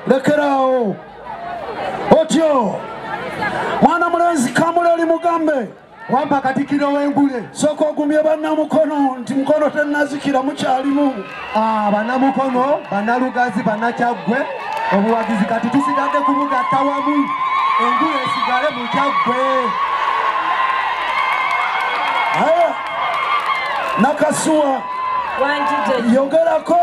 Lekerao. Otyo. Mwana mulenzi Kamulali Mugambe. Wampa katikiro w'Engule. Soko ogumye bannamukono nti mukono tennazikira mukyalimu. Bannamukono, bannalugazi, bannakyaggwe. Obuwagizi kati tusigadde kubugatta wamu. Engule esigale mu kyaggwe. Nakasuwa yogerako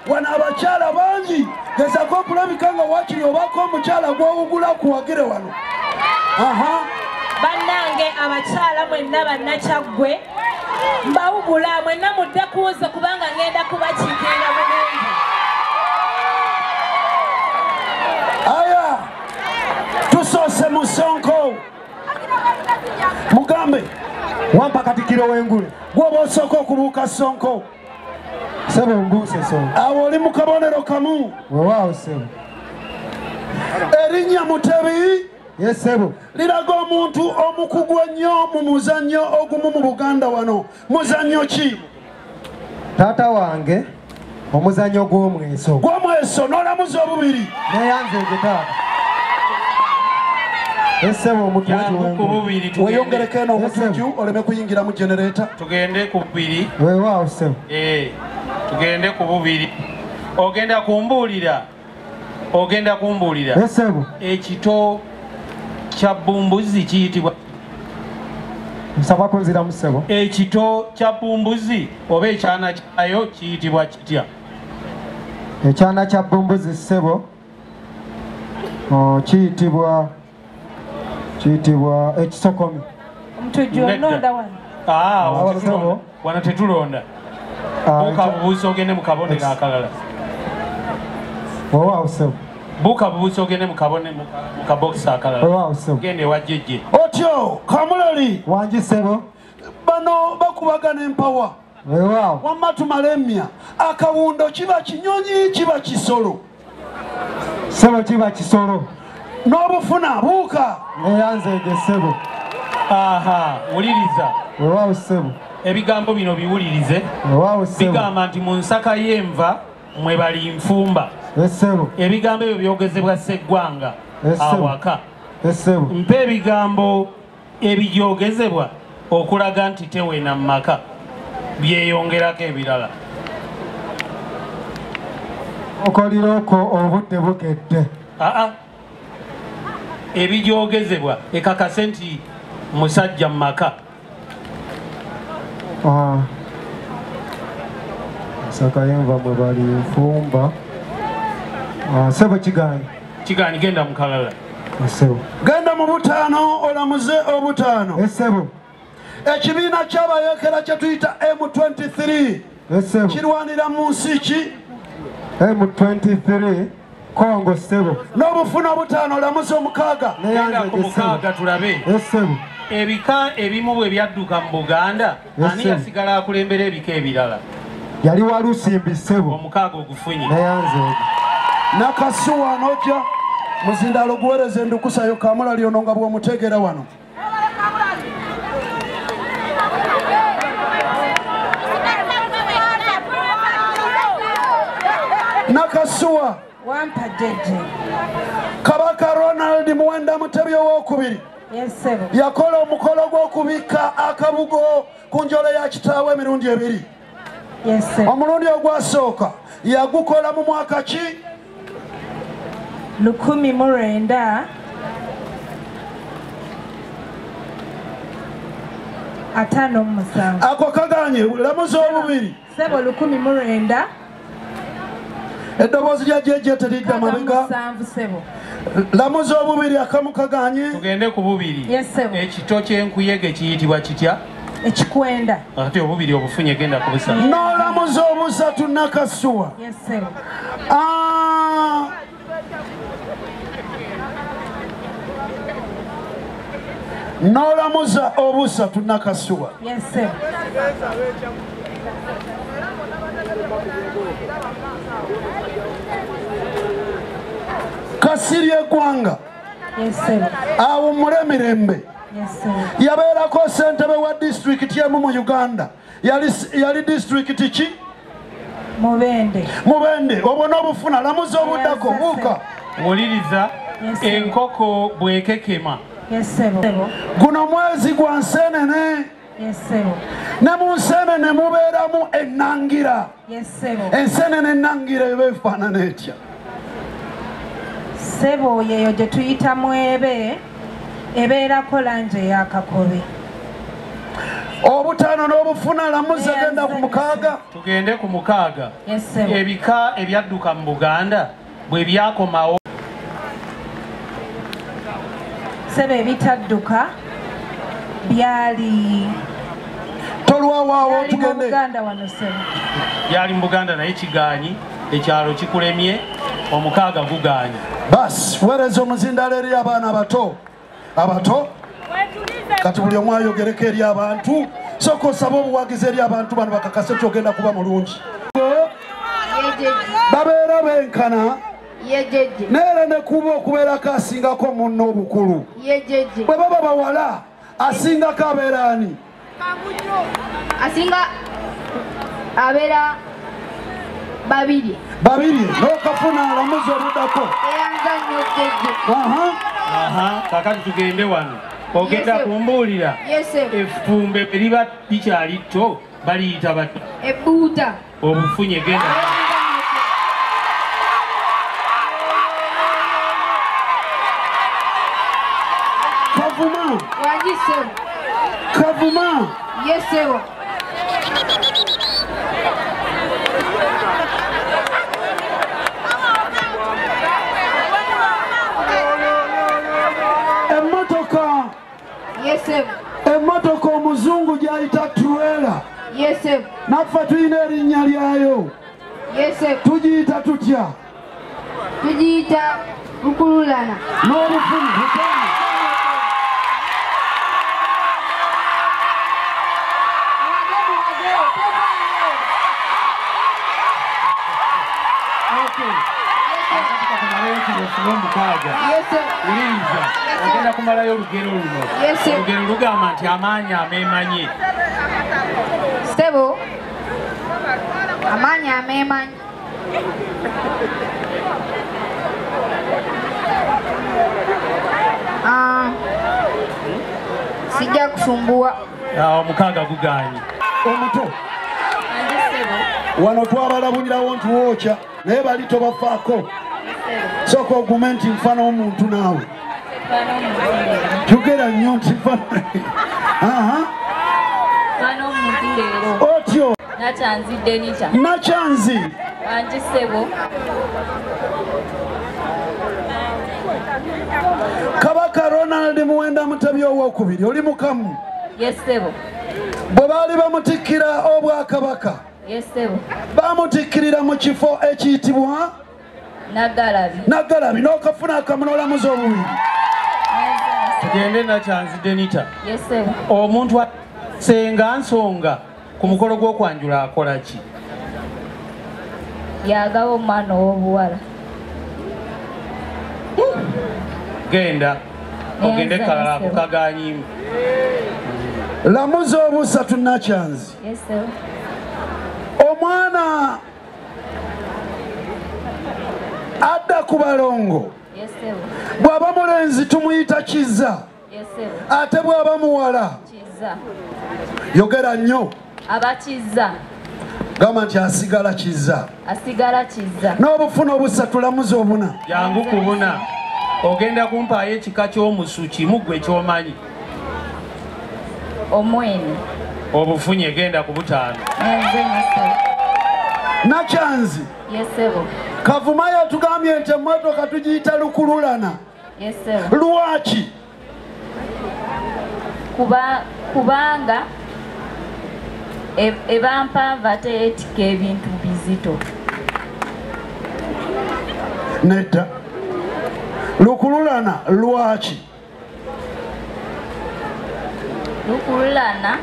wana abakyala bangi gezako okulabika nga wakiri obako omukyala gw'owugula kuwagire wano. Bannange abakyala mwenna bannakyaggwe mbawugula mwenna mudde kuwuza kubanga ngenda kubakiikirira bulungi. Aya tusoose mu Sonko Mugambe. Wampa katikiro w'Engule. Gwoba osooka okubuuka Sonko. Sebo mbuuse Sonko. Awo oli mu kabonero kamu. Weewaawo Sebo. Erinnya Mutebi. Yes Sebo. Liraga omuntu omukugu ennyo mu muzannyo ogumu mu Buganda wano. Muzannyo ki? Taata wange omuzannyo gw'omweso. Gw'omweso n'olamuza obubiri. Neyanze egitaata. Esebo omutwe weyongereko eno omutuju oleme kuyingira mu generator. Tugende ku bubiri. Weewaawo Sebo. Tugende ku bubiri. Ogenda kumbuulira. Esebo. Ekito kya bumbuzi kiyitibwa. Nsaba kunziramu Sebo. Ekito kya bumbuzi oba ekyana kyayo kiyitibwa kitya? Ekyana kya bumbuzi Sebo kiyitibwa ekisokomi. Omutuju ononda wano. Wano tetulonda. Buuka bubuusa ogende mu kabonero akalala. Weewaawo Sebo. Buuka bubuusa ogende mu kabokisi akalala. Weewaawo Sebo. Gende ewa jjejje. Otyo Kamulali. Wangi Sebo. Bano bakubagana empawa. Weewaawo. Wamma tumala emmya. Akawundo kiba kinyonyi kiba kisolo. Sebo kiba kisolo. N'obufuna buuka. Neyanze ege Sebo. Wuliriza. Weewaawo Sebo. Ebigambo bino biwulirize. Weewaawo Sebo. Bigamba nti mu nsaka y'enva mwe bali nfumba. Sebo. Ebigambo ebyo byogezebwa Sseggwanga awaka. Sebo. Mpa ebigambo ebigyogezebwa okulaga nti teweena mu maka byeyongerako ebirala. Okoliroko obudde bukedde. Ebigyogezebwa ekakase nti musajja mu maka. Nsaka y'enva mwe bali nfumba. Sebo kigaanyi. Kigaanyi genda mu kalala. Sebo. Genda mu butaano olamuze obutaano. Sebo. Ekibiina ky'abayeekera kye tuyita M23 kirwanira mu nsi ki? M23 Kongo Sebo. N'obufuna butaano olamuze omukaaga. Genda ku mukaaga tulabe. Sebo. Ebika ebimu bwe byadduka mu Buganda ani yasigala akulembera ebika ebirala? Yali Walusimbi Sebo. Omukaaga ogufunye. Neyanze. Nakasuwa n'ojja muzindalo guweereza endukusayo Kamulali ono nga bw'omuteegera wano. Nakasuwa. Wampa jeje. Kabaka Ronald Muwenda Mutebi ow'okubiri. Yakola omukolo gw'okubika akabugo ku njole ya kitaawe emirundi ebiri. Omulundi ogwasooka yagukola mu mwaka ki? 1957. Ako kaganye lamuza obubiri. Sebo 1900. Eddoboozi lya jjejje teridda mabega. Lamuza obubiri akamu kaganye. Tugende ku bubiri. Ekito ky'enkuyege kiyitibwa kitya? Ekikwenda. Ate obubiri obufunye genda kubusatu. N'olamuza obusatu Nakasuwa. N'olamuza obusatu Nakasuwa. Kasirye Gwanga. Awo mulemirembe. Yabeerako ssentebe wa disitulikiti emu mu Uganda. Yali disitulikiti ki? Mubende. Mubende. Obwo n'obufuna lamuza obuddako buuka. Wuliriza enkoko bwekekema. Guno mwezi gwa nsenene. Ne mu nsenene mubeeramu ennangira. Ensenene ennangira eba efaanana etya? Ssebo yeyo gye tuyitamu ebe ebeerako langi eya kakobe. Obutaano n'obufuna lamuzi agenda ku mukaaga. Tugende ku mukaaga. Ebika ebyadduka mu Buganda bwe byakomawo. Ssebo ebitadduka byali tolwawaawo tugende. Byali mu Buganda naye kigaanyi, ekyalo kikulemye, omukaaga gugaanyi. Basi weereza omuzindalo eri abaana abato. Abato kati buli omu ayogereko eri abantu. Sooka osaba obuwagizi eri abantu bano bakakase kyogenda kuba mulungi. Babeera benkana neera ne kuba okubeerako asingako munno obukulu. Bwe baba bawala asingako abeera ani? Asinga abeera babiri. N'okafuna alamuzi obuddako. Kakati tugende wano. Ogenda kumbuulira effumbe liba likyali tto baliyita bati ebbuuta. Obufunye genda. Kavuma. Wanjise. Kavuma. Yesewo. Emmotoka omuzungu gy'ayita trailer. Naffe tulina erinnya lyayo. Tugiyita tutya? Tugiyita Nkulina. N'obufuni. Ogenda kumalayo olugero luno. Olugero lugamba nti amaanyi ameemanyi. Ssebo amaanyi ameemanyi. Sijja kusumbua. Omukaaga gugaanyi. Omuto wano twabalabulirawo nti wookya naye bali tobafaako. Sooka ogume nti nfaana omuntu naawe. Yogera nnyo nti nfaana. Otyo. Nakyanzi Denita. Nakyanzi. Wanji Ssebo. Kabaka Ronald Muwenda Mutebi owookubiri oli mukamu. Yes Ssebo. Bwe baali bamutikkira obwakabaka. Yes Ssebo. Bamutikkirira mu kifo ekiyitibwa Nagalabi. N'okafuna akamu n'olamuzi obubiri. Tugende Nakyanzi Denita. Yes Ssebo. Omuntu senga nsonga ku mukolo gw'okwanjula akola ki? Yagawa omwana ow'obuwala. Genda ogende kalala ku kagaanyimu. Lamuzi obusatu Nakyanzi. Yes Ssebo. Omwana adda ku balongo. Yes Ssebo. Bw'aba mulenzi tumuyita Kizza. Yes Ssebo. Ate bw'aba muwala Kizza. Yogera nnyo. Aba Kizza. Gamba nti asigala Kizza. Asigala Kizza. N'obufuna obusatu lamuzi obuna. Jangu kubuna. Ogenda kumpaayo ekika ky'omusu kimu gwe ky'omanyi. Omweni. Obufunye genda ku butaano. Nakyanzi. Yes Ssebo. Kavuma yatugambye nti emmotoka tugiyita lukululana. Yes Ssebo. Lwaki? Kubanga ebampanva ate etika ebintu bizito. Nedda. Lukululana lwaki? Lukululana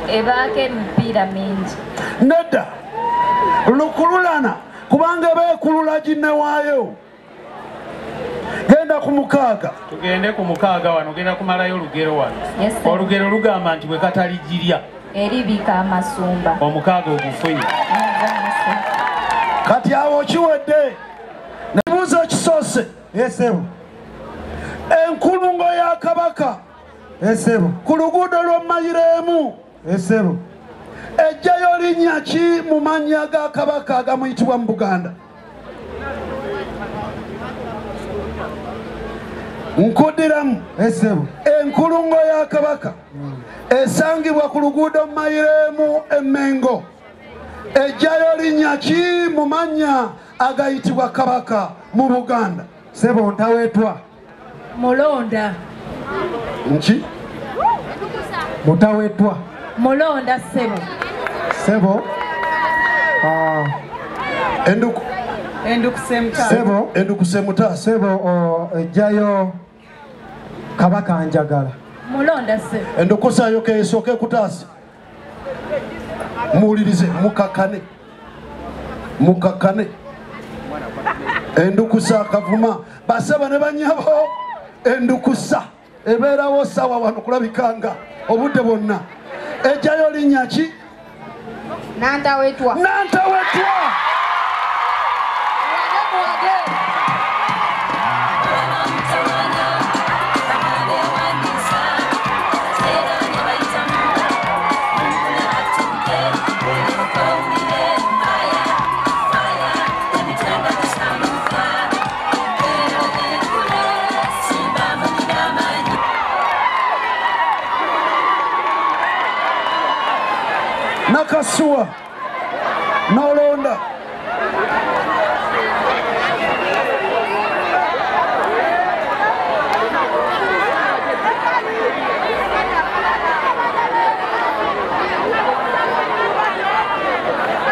ebaako emipiira mingi. Nedda. Lukululana kubanga beekulula ginnewaayo. Genda ku mukaaga. Tugende ku mukaaga wano, genda kumalayo olugero wano. Yes, olugero lugamba nti bwe kataligirya eribika amasumba. Omukaaga ogufunye. kati awo kiwedde nebuuza ekisose Esebo. Enkulungo ya kabaka Esebo. ku luguudo lw'Mayiremu Esebo. ejjayo linnya ki mu mannya ga kabaka agamuyitibwa mu Buganda? Nkudiramu. Esebo. Enkulungo ya kabaka esangibwa ku luguudo Mayiremu Emmengo ejjayo linnya ki mu mannya agayitibwa kabaka mu Buganda? Sebo ntawetwa. Mulonda. Nki? Mutawetwa. Mulonda Sebo. Sebo. Enduku. Sebo. Endukuse mutasa. Sebo ejjayo kabaka njagala. Mulonda Sebo. Endukusa yo keesoke kutasa. Muwulirize mukakane. Mukakane. Endukusa kavuma basaba ne banyabo endukusa ebeerawo sawa wano kulabikanga obudde bwonna ejjayo linnya ki? Nantawetwa. Nantawetwa. Nakasuwa nolonda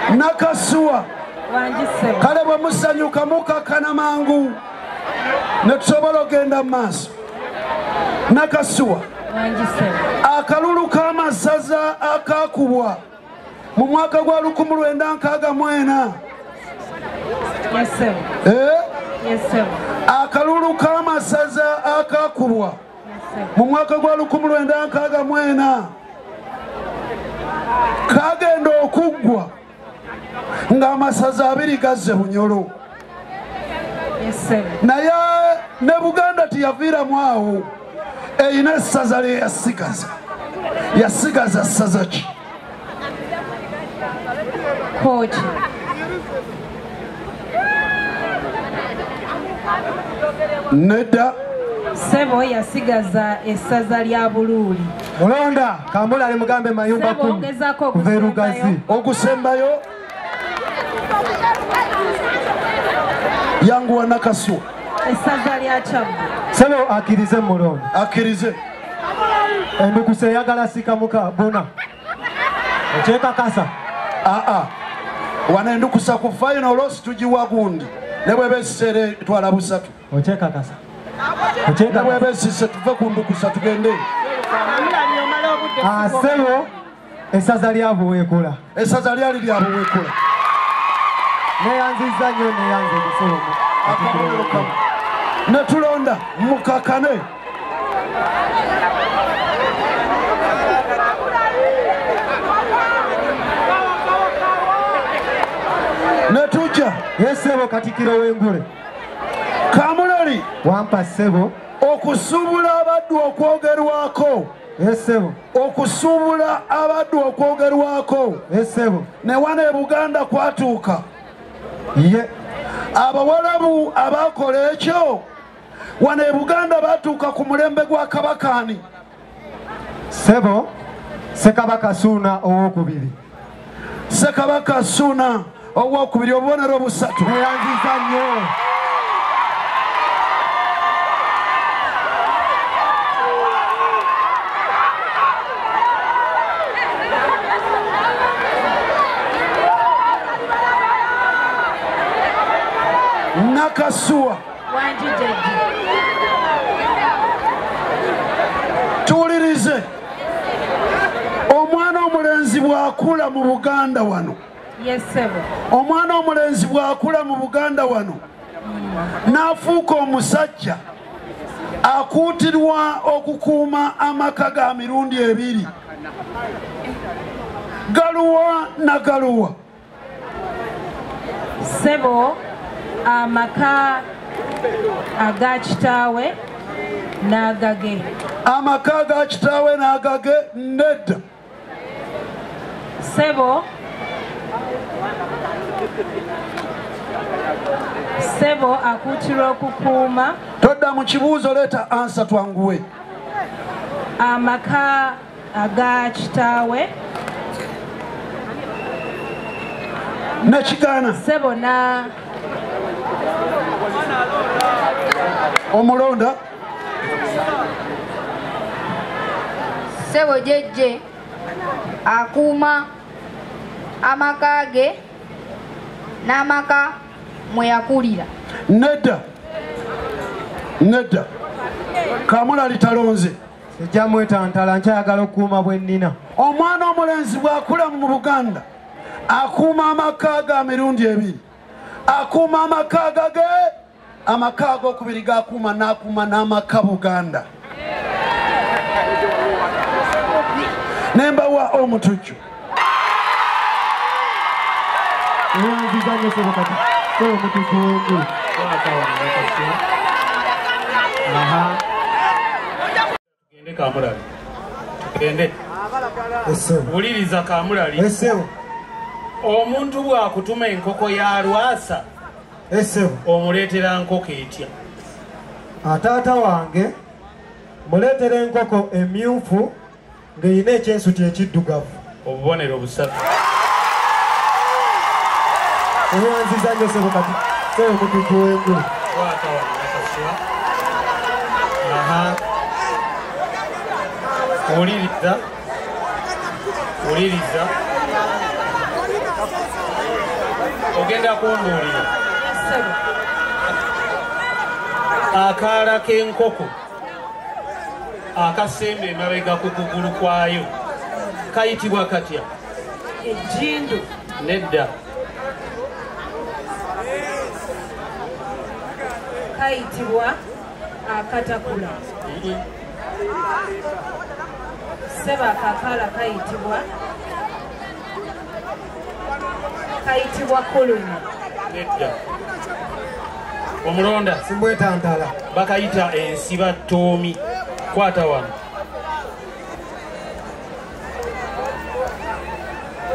Nakasuwa kale bwe musanyuka mukakana mangu ne tusobola ogenda mu maaso. Nakasuwa akalulu k'amasaza akakubwa mu mwaka gwa 1964. Akalulu k'amasaza akakubwa mu mwaka gwa 1964 kagenda okuggwa ng'amasaza 2 gazze Bunyoro. Naye ne Buganda teyaviiramu awo, eyina essaza lye yasigaza. Yasigaza ssaza ki? Koji. Nedda. Sebo yasigaza essaza lya Buluuli. Mulonda Kamulali Mugambe mayumba 10 kuverugazi okusembayo yangu wa Nakasuwa essaza lya Kyabbu. Sebo akirize mulonda. Akirize. Endukuse yagala sikamuka bona. Ocheka kasa. Wana endukusa ku final loss tujiwa gundi. Ne bwe besere twala busatu. Ocheka kasa. Ocheka bwe besise tuve ku ndukusa tugende. Sebo esaza lya buwekola. Esaza lyali lya buwekola. Neyanziza nnyo neyanze Sebo. Ne tulonda mukakane. Netuja. Sebo katikiro w'Engule. Kamulali. Wampa Sebo. Okusubula abaddu okwogerwako. Sebo. Okusubula abaddu okwogerwako. Sebo. Ne wana e Buganda kwatuuka. Ye. Abawalabu abakola ekyo wana e Buganda batuuka ku mulembe gwa Kabakaani. Sebo. Sekabaka Ssuuna owokubiri. Sekabaka Ssuuna owokubiri obubonero busatu. Neyanziza nnyo. Nakasuwa tuwulirize omwana omulenzi bw'akula mu Buganda wano. Omwana omulenzi bw'akula mu Buganda wano n'afuuka omusajja akuutirwa okukuuma amaka ga mirundi 2, galuwa na galuwa. Sebo amaka aga kitaawe n'agage. Amaka aga kitaawe n'agage nedda. Sebo akuutira okukuuma. Todda mu kibuuzo leeta ansa twanguwe. Amaka aga kitaawe nekigaana. Sebo na omulonda. Sebo jejje akuuma amaka ge n'amaka mwe yakulira. Nedda. Kamulali talonze. Sijja mwetantala nkyayagala okukuuma bwe nnina. Omwana omulenzi bw'akula mu Buganda akuuma amaka ga mirundi ebiri. Akuuma amaka gage, amaka ag'okubiri g'akuuma n'akuuma n'amaka Buganda. Nembawa omutujju. Nzizanyo sebo kati. Sebo mutujju w'Engule. Tugende Kamulali. Tugende. Wuliriza Kamulali. Esebo. Omuntu bw'akutuma enkoko ya lwasa. Esebo. Omuleetera nkoko etya. Taata wange muleetera enkoko emyufu ng'erina ekyensuti ekiddugavu. Obubonero busatu. Nzizanyo sebo kati. Sebo mutujju w'Engule. Nakasuwa. Wuliriza. Ogenda kumbuulira. Akaala k'enkoko akasemba emabega ku kugulu kwayo kayitibwa katya? Ejjindu. Nedda. Kayitibwa akatakula. Seba akakaala kayitibwa kuluma. Nedda. Omulonda. Simbwetantala. Bakayita ensiba ttoomi. Kwata wano.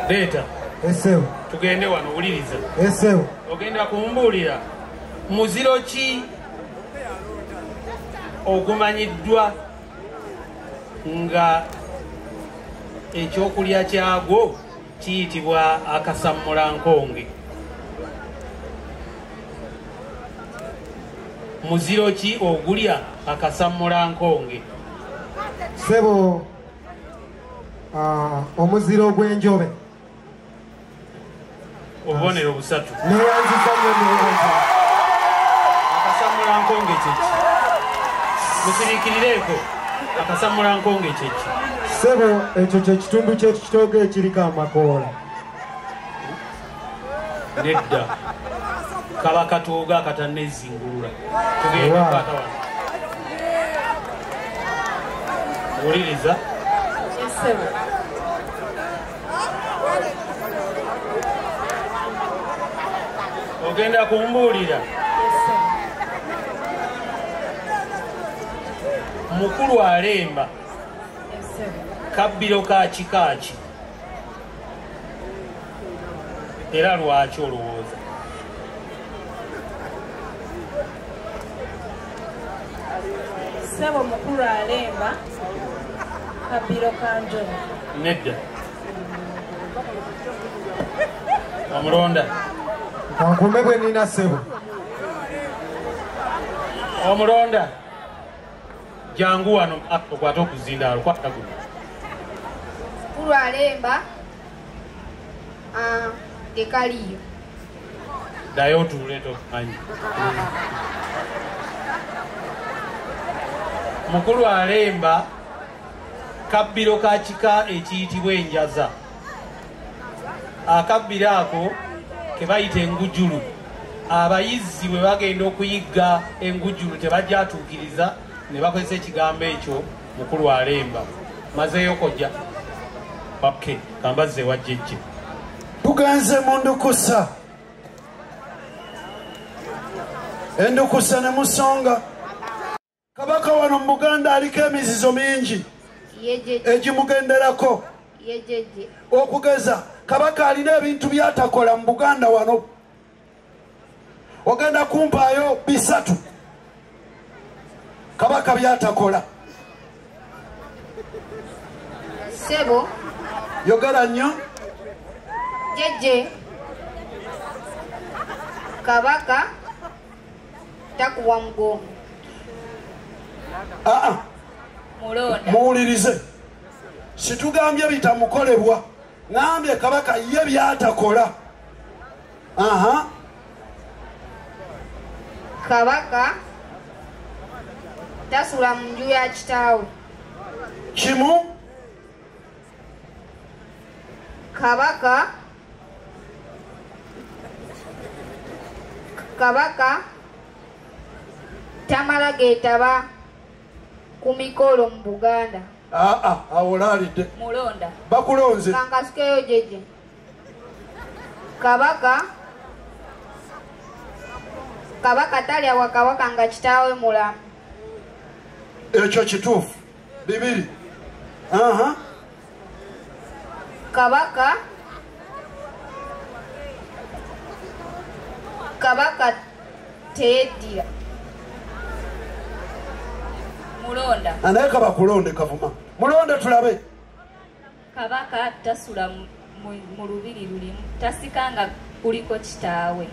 Leeta. Esebo. Tugende wano wuliriza. Esebo. Ogenda kumbuulira. Muziro ki ogumanyiddwa nga ekyokulya kyagwo kiyitibwa akasammulankonge? Muziro ki ogulya akasammulankonge? Sebo omuziro gw'enjobe. Obubonero busatu. Akasammulankonge kyeki? Musiriikirireeko. Akasammulankonge kyeki? Sebo ekyo kyekitundu ky'ekitoogo ekiriko amakoola. Nedda. Kaba katoogo akatanneezingulula. Tugende kwata wano. Wuliriza. Ogenda kumbuulira. Mukulu alemba. Kabbiro ka kikaaki. Era lwaki olowooza? Sebo mukulu alemba. Kabbiro ka njobe. Nedda. Omulonda. Kankume bwe nnina sebo. Omulonda. Jangu wano okwata okuzindaalo. Kwata guno. Mukulu alemba tekaliyo. Ddayo otuuleeta okumanyi. Mukulu alemba kabbiro ka kika ekiyitibwa enjaza. Akabbiro ako ke bayita engujulu. Abayizzi bwe bagenda okuyigga engujulu tebagyatuukiriza ne bakozesa ekigambo ekyo mukulu alemba. Mazeeyo kojja. Okay, kambazze wajjejje. Tugenze mu ndukusa. endukusa ne musonga kabaka wano mu Buganda aliko emizizo mingi egimugenderako okugeza kabaka alina ebintu byatakola mu Buganda wano ogenda kumpaayo bisatu kabaka byatakola sebo yogera nnyo jeje kabaka takuwa mugongo mulonda muwulirize situgambye bitamukolebwa ngambye kabaka ye byatakola kabaka tasula mu nju ya kitaawe kimu kabaka tamala geetaba ku mikolo mu Buganda awolaalidde mulonda bakulonze kankasukeyo jeje kabaka talya wa kabaka nga kitaawe mulamu ekyo kituufu bibiri kabaka teyeddira mulonda anaye kabakulonde kavuma mulonde tulabe kabaka tasula mu lubiri lulimu tasikanga kuliko kitaawe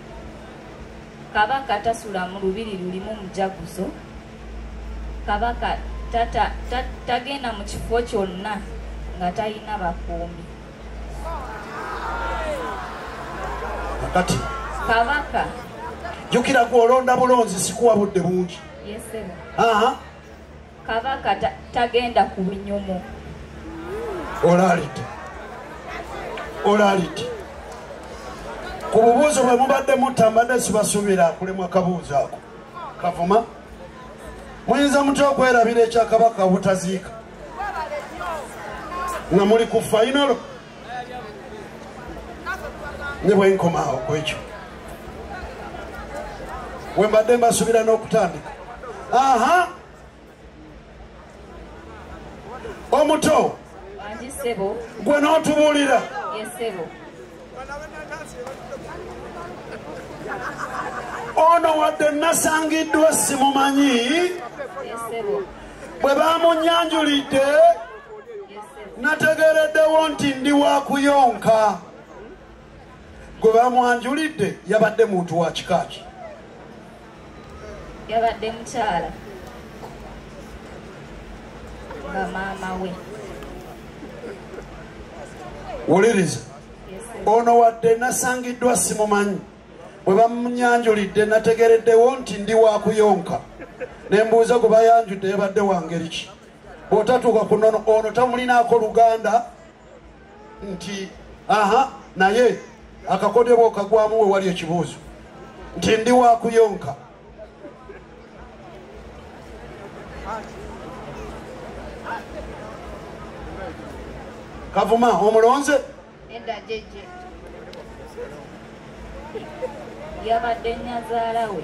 kabaka tasula mu lubiri lulimu mujaguzo kabaka tagenda mu kifo kyonna nga talina bakuumi kati kabaka jukira gwolonda bulonzi sikuwa budde bungi yesebo kabaka tagenda ku binyumu olaalidde ku bubuuzo bwe mubadde mutambadde sibasuubira kulemwa kabuuzo ako kavuma muyinza mutya okwerabira ekyakabaka obutaziika nga muli ku fainalo ne bwenkomaawo kwekyo wembadde mbasuubira n'okutandika omuto wanjisebo gwe n'otubuulira yesebo ono wadde nasangiddwa simumanyi yesebo bwe bamunyanjulidde nategereddewo nti ndi wa kuyonka gwe bamwanjulidde yabadde muntu wa kikaaki yabadde mukyala nga maama we wuliriza ono wadde nasangiddwa simumanyi bwe bamunyanjulidde nategereddewo nti ndi wa kuyonka nembuuza gwe bayanjudde yabadde wa ngeri ki bw'otatuuka ku nono ono tamulinaako luganda nti naye akakodyo okagwamu we wali ekibuuzo nti ndi wa kuyonka kavuma omulonze edda jeje yabadde nyazaala we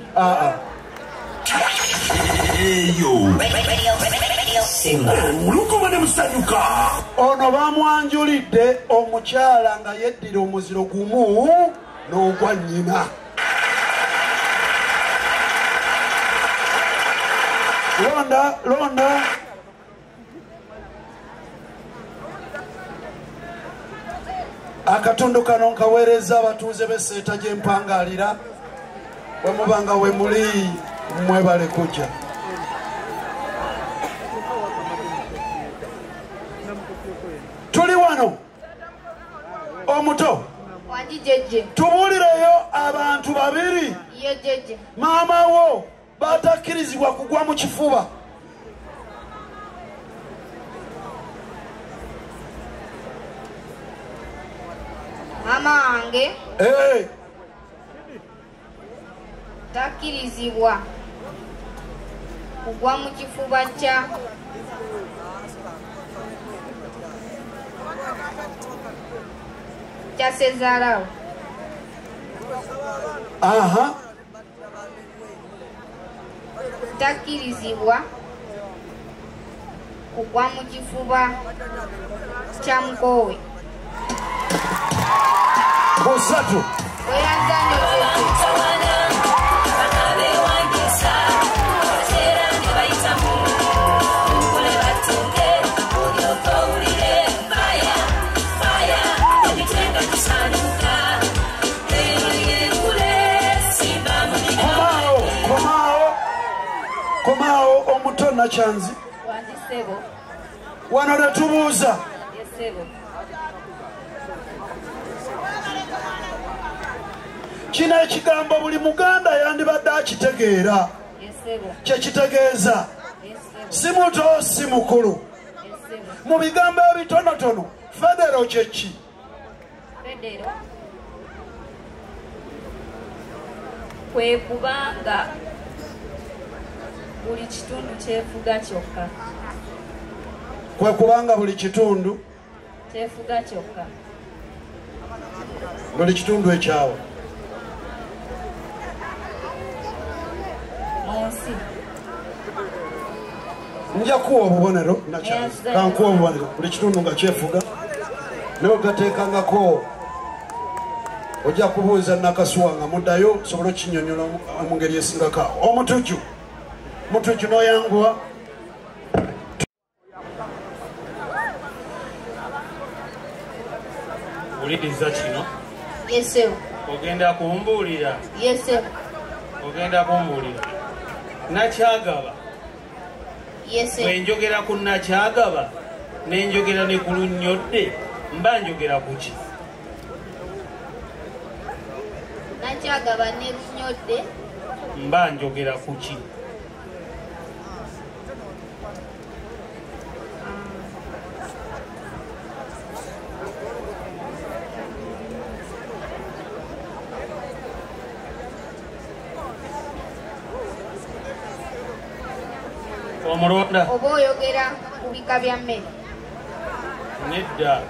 Simba mulukuma ne musanyuka ono bamwanjulidde omukyala nga yeddira omuziro gumu n'ogwa nnyina londa akatundu kano nkaweereza abatuuze b'esseeta gy'empangalira bwe mubanga we muli mwebale kujja tuli wano omuto wanjijeje tubuulireyo abantu babiri ye jeje maama wo batakkirizibwa kugwa mu kifuba maama wange takkirizibwa kugwa mu kifuba kya ssezaalawo takkirizibwa kugwa mu kifuba kya mukowe. Kusatu. Komao omutona chanzi. Wano netubuuza. Kino ekigambo buli Muganda yandibadde akitegeera. Kyekitegeeza si muto si mukulu. Mu bigambo ebitonotono federo kyeki? Federo kwe kubanga buli kitundu kyefuga kyokka. Kwe kubanga buli kitundu kyefuga kyokka. Buli kitundu ekyawa munsi. Nja kuwa obubonero kankuwa obubonero buli kitundu nga kyefuga nawe gateekangako. Ojja kubuuza Nakasuwa nga muddayo sobola okinyonyola mu ngeri esingako. Omutujju mutujju n'oyanguwa. Uliriza kino? Yes sir. Ogenda kumbuulira? Yes sir. Ogenda kumbuulira? Nakyagaba? Yes sir. Bwe njogera ku Nakyagaba ne njogera ne ku Lunnyodde mba njogera ku ki? Nakyagaba ne Lunnyodde mba njogera ku ki? Omulonda oba oyogera ku bika bya mmere? Nedda.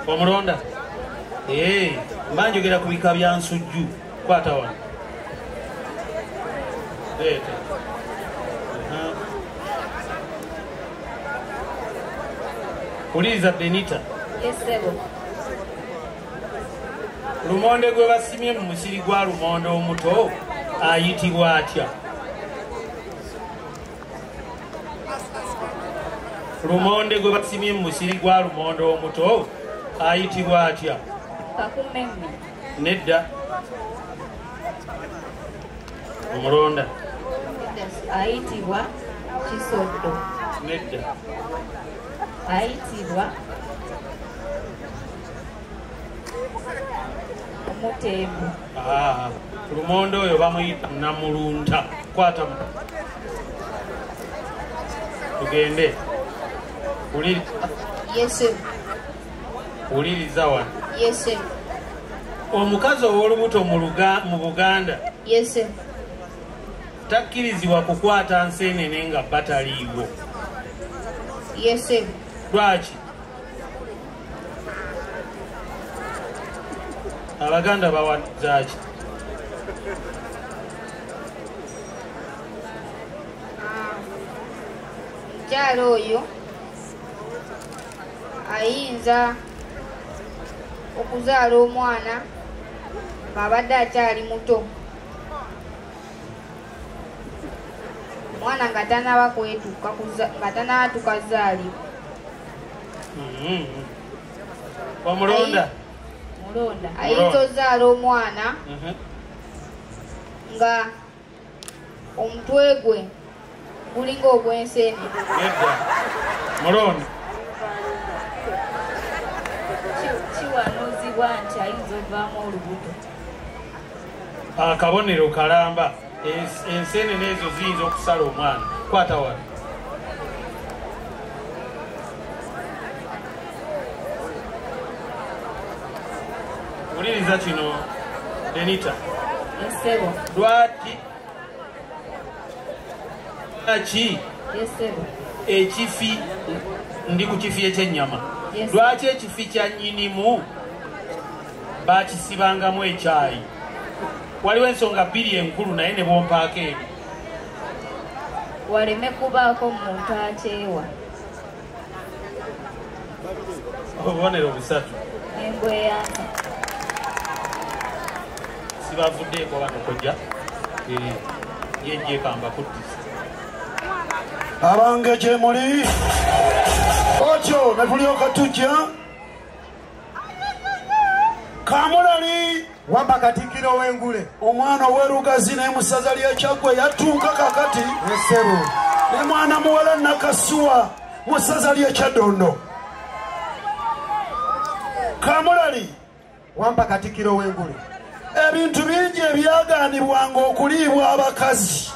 Omulonda mba njogera ku bika bya nsujju. Kwata wano. Leeta. Uliriza Benita. Yes sebo. Lumonde gwe basimye mu musiri gwa lumonde omuto ayitibwa atya? Lumonde gwe basimye mu musiri gwa lumonde omuto ayitibwa atya? Kakumemme. Nedda. Omulonda. Ayitibwa Kisoddo. Nedda. Ayitibwa Omutembu. Lumonde oyo bamuyita Namulunta. Kwata mu. Tugende. Yes sir. Uliriza wano. Yes sir. Omukazi ow'olubuto mu Buganda. Yes sir. Takkirizibwa kukwata nseenene nga bataliiwo. Yes sir. Lwaki? Abaganda bawazaaki? Mukyala oyo ayinza okuzaala omwana ng'abadde akyali muto. Omwana nga tanaba kwetuka nga tanaba tukazaalibwa. Omulonda. Mulonda. Ayinza ozaala omwana nga omutwe gwe gulinga ogw'enseene. Nedda. Mulonda. Kiwanuuzibwa nti ayinza ovaamu olubuto. Akabonero kalamba. Enseenene ezo ziyinza okusala omwana. Kwata wano. Uliriza kino Benita. Ensebo. Lwaki ki Yesebo. ekifi ndi ku kifi ekyennyama. Lwaki ekifi kya nnyinimu bakisibangamu ekyayi? waliwo ensonga bbiri enkulu naye ne bompaako eno. waleme kubaako muntu akyewa. obubonero busatu. Embweyanza. Sibavuddeeko bano kojja yejje kamba kuttisa. Abange gye muli otyo ne tulyoka tujja Kamulali wamba Katikkiro w'Engule omwana ow'erugazi ne musaza ly'Ekyaggwe yatunka kakati Esebo ne mwana muwala Nakasuwa musaza ly'Ekyadondo. Kamulali wamba Katikkiro w'Engule ebintu bingi ebyaganibwanga okuliibwa abakazi.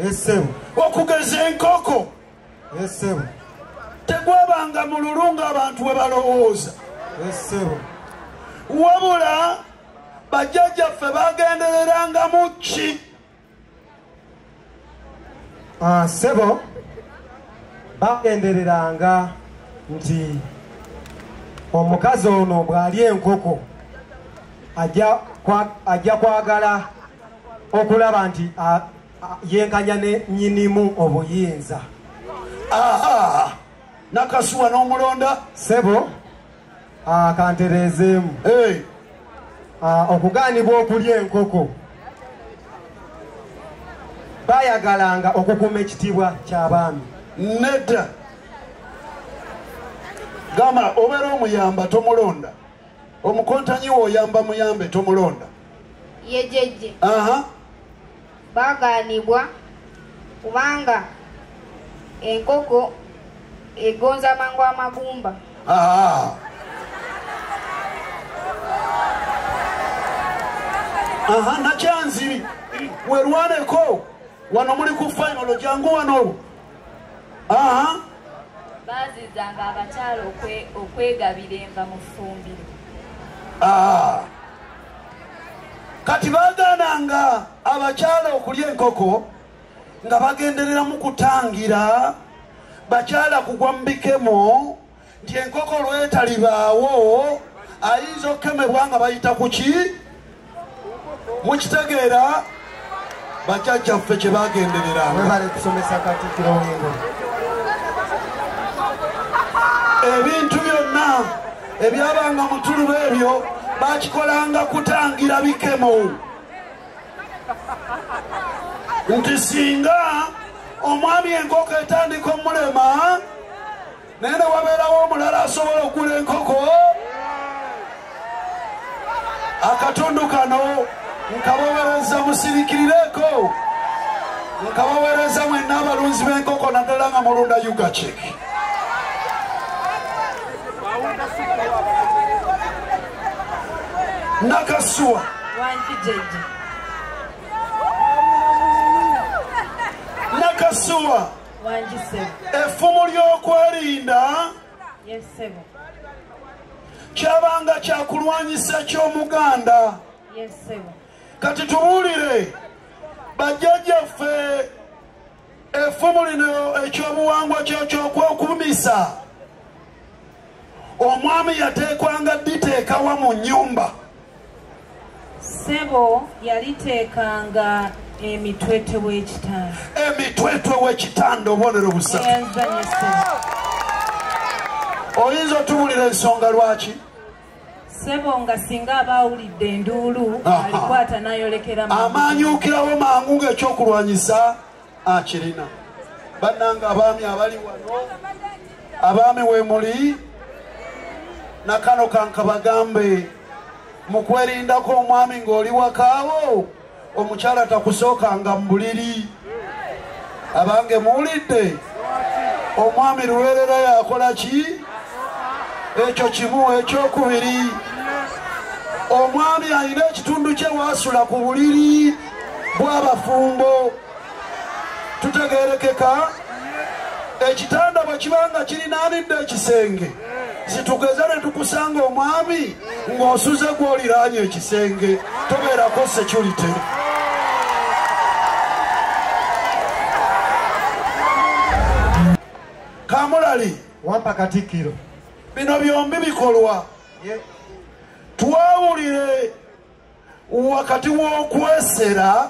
Esebo okugeza enkoko. Esebo tegwabanga mu lulunga abantu we balowooza. Esebo wabula bajjajjaffe bagendererangamu ki? Sebo bagendereranga nti omukazi ono bw'ali enkoko ajja kwagala okulaba nti yenkanya ne nnyinimu obuyinza. Nakasuwa n'omulonda Sebo kantereezeemu okugaanibwa okulya enkoko bayagalanga okukuuma ekitiibwa ky'abaami. Nedda gamba obeera omuyamba tomulonda, omukontanyi we oyamba muyambe tomulonda. Yejejje bagaanibwa kubanga enkoko egonza mangu amagumba. Nakyanzi werwaneko wano muli ku final jangu wano. baazizanga abakyala okwegabira enva mu ffumbiro. Kati bagaananga abakyala okulya enkoko nga bagendereramu kutangira bakyala kugwa mu bikemo nti enkoko lwetalibaawo ayinza okukemebwa nga bayita ku ki? Mukitegeera bajjajjaffe kye bagendereranga. Webale kusomesa Katikkiro w'Engule. Ebintu byonna ebyabanga mu tuluba ebyo bakikolanga kutangira bikemo. Nti singa omwami enkoko etandika omulema naye ne wabeerawo omulala asobola okugula enkoko, akatundu kano nkabaweereza musirikirireko, nkabaweereza mwenna abalunzi b'enkoko naddala nga mulunda Yugachik. Nakasuwa Nakasuwa effumu ly'okwerinda kyabanga kyakulwanyisa ky'Omuganda. Kati tubuulire bajjajjaffe effumu lino ekyobuwangwa ky'okwokumisa omwami yateekwanga diteekawa mu nnyumba. Sebo yaliteekanga emitwetwe w'ekitanda. Emitwetwe w'ekitanda obubonero busatu. Oyinza otubulira ensonga lwaki? Sebo nga singa abaawulidde enduulu alikwata n'ayolekera amaanyuukirawo mangu ng'ekyokulwanyisa akirina. Bannanga abaami abali wano, abaami we muli, nakano kankabagambe mu kwerindako omwami ng'oli wakaawo omukyala takusookanga mu buliri. Abange muwulidde omwami luweerera yakola ki? Ekyo kimu. Ekyokubiri, omwami alina ekitundu kye waasula ku buliri bw'abafumbo. Tutegeerekeka ekitanda bwe kibanga kirinaanidde ekisenge, situgeza ne tukusanga omwami ng'osuze gw'oliraanye ekisenge, tobeerako security. Kamulali wampa Katikkiro bino byombi bikolwa. Twawulire wakati w'okwesera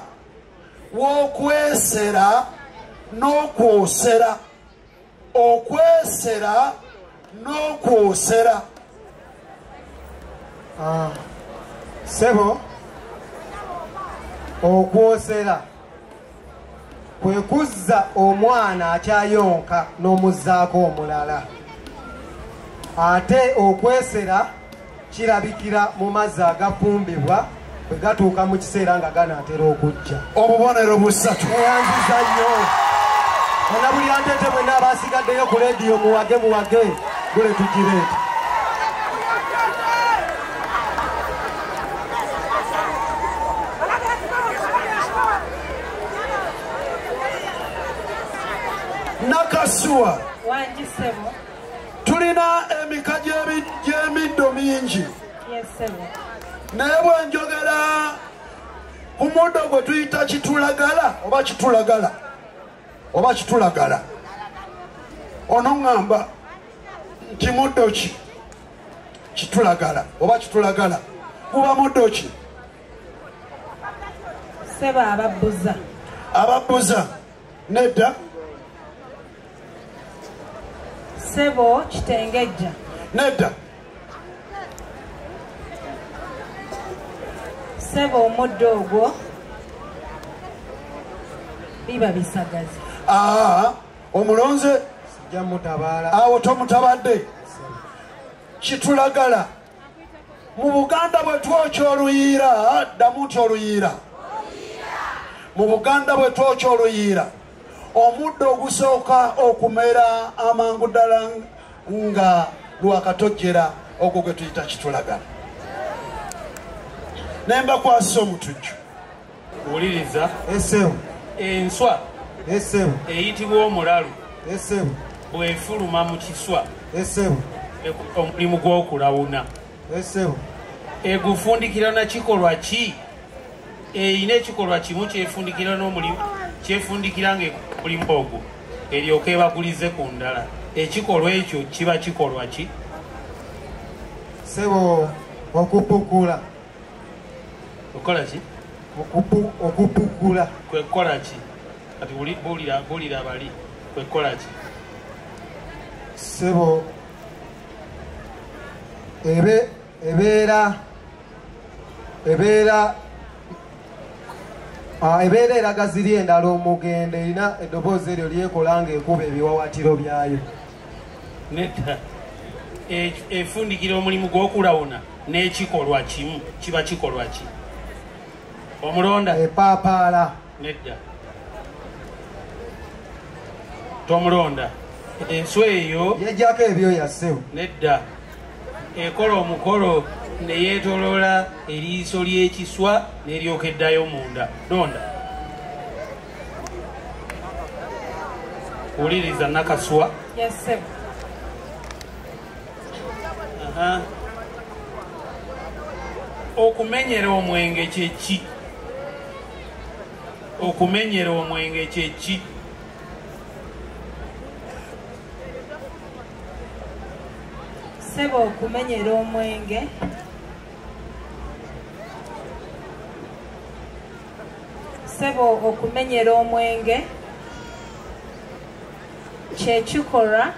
n'okwosera okwesera n'okwosera. Sebo okwosera kwe kuzza omwana akyayonka n'omuzzaako omulala, ate okwesera kirabikira mu mazzi agafumbibwa bwe gatuuka mu kiseera nga ganaatera okujja. Obubonero busatu. Eyanziza nnyo ona buli antete bwenna abasigaddeyo ku lediyo muwage gule tugireeta. Nakasuwa wanjisebo tulina emika gy'emiddo mingi. Yesebo naye bwenjogera ku muddo gwe tuyita kitulagala oba kitulagala ono ŋŋamba nti muddo ki kitulagala oba kitulagala guba muddo ki? sebo ababbuza nedda. Sebo kitengejja nedda. Sebo omuddo ogwo biba bisagazi. Omulonze sijja mutabaala awo tomutabadde. Kitulagala mu Buganda bwe twokya oluyiira, ddamu nti oluyiira. Mu Buganda bwe twokya oluyiira, omuddo ogusooka okumera amangu ddala nga lwakatojjera ogwo gwe tuyita kitulagala. Nemba kwasa omutujju. Wuliriza. Esewu. Enswa. Esewu. Eyitibwa omulalu. Esewu. Bw'efuluma mu kiswa. Esewu. Omulimu gw'okulawuna. Esewu. Egufundikira na kikolwa ki? Eyina ekikolwa kimu kyefundikira n'omulimu kyefundikira ng'omulimu ogwo eryoka ebagulize ku ndala. Ekikolwa ekyo kiba kikolwa ki? Sebo okupukula. Okola ki? Okupukula. Kwe kola ki? Kati bulira bali. Kwe kola ki? Sebo ebeera eraga ziri endala omugende erina eddoboozi eryo lyekola ng'ekuba ebiwawatiro byayo. Nedda. Efundikira omulimu gw'okulawuna n'ekikolwa kimu kiba kikolwa ki? Omulonda. Epaapaala. Nedda. Tomulonda. Enswa eyo yejjako ebyoya Sebo. Nedda. Ekola omukolo ne yeetoloola eriiso ly'ekiswa n'eryoka eddayo munda. Londa. Wuliriza Nakasuwa. Yes, Sebo. Okumenyera omwenge kye ki? Okumenyera omwenge kye ki? Sebo okumenyera omwenge Sebo okumenyera omwenge kyekikolwa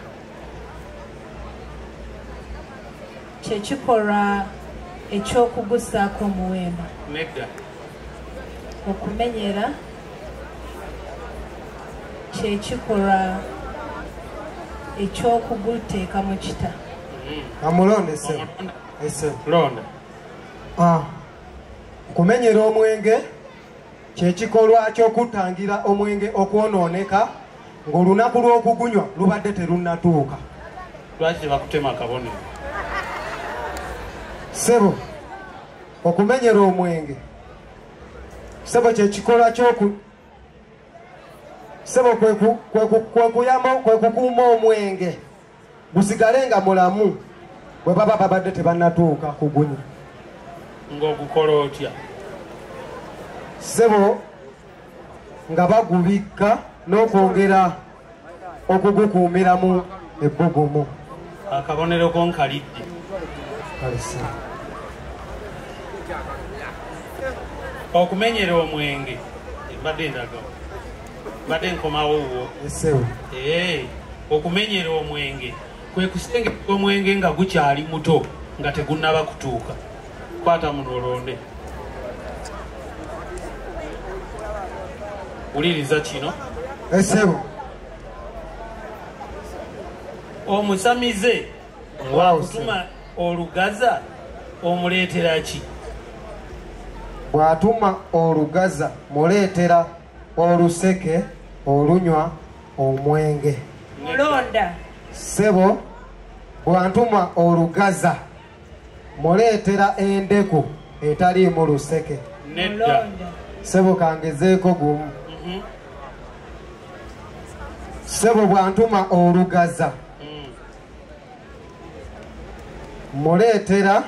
ekyokugusaako omuwemba. Nedda. Okumenyera kyekikolwa ekyokuguteeka mu kita. Amulonde Sebo. Londa. Okumenyera omwenge kyekikolwa ky'okutangira omwenge okwonooneka ng'olunaku lw'okugunywa lubadde terunnatuuka. Lwaki tebakutema akabonero? Sebo okumenyera omwenge Sebo kyekikolwa Sebo kwe kukuuma omwenge gusigale nga mulamu bwe baba babadde tebannatuuka kugunywa. Ng'ogukola otya? Sebo nga bagubikka n'okwongera okugukuumiramu ebbugumu. Akabonero ko nkalidde. okumenyera omwenge mbadde ndaga mbadde nkomawo wo okumenyera omwenge kwe kusengera omwenge nga gukyali muto nga tegunnaba kutuuka. Kwata muno olonde wuliriza kino. Omusamize bw'akutuma olugaza omuleetera ki? Bw'atuma olugaza muleetera oluseke olunywa omwenge. Mulonda. Ssebo bw'antuma olugaza muleetera endeku etaliimu luseke. Nedda. Ssebo kangezeeko gumu. Ssebo bw'antuma olugaza muleetera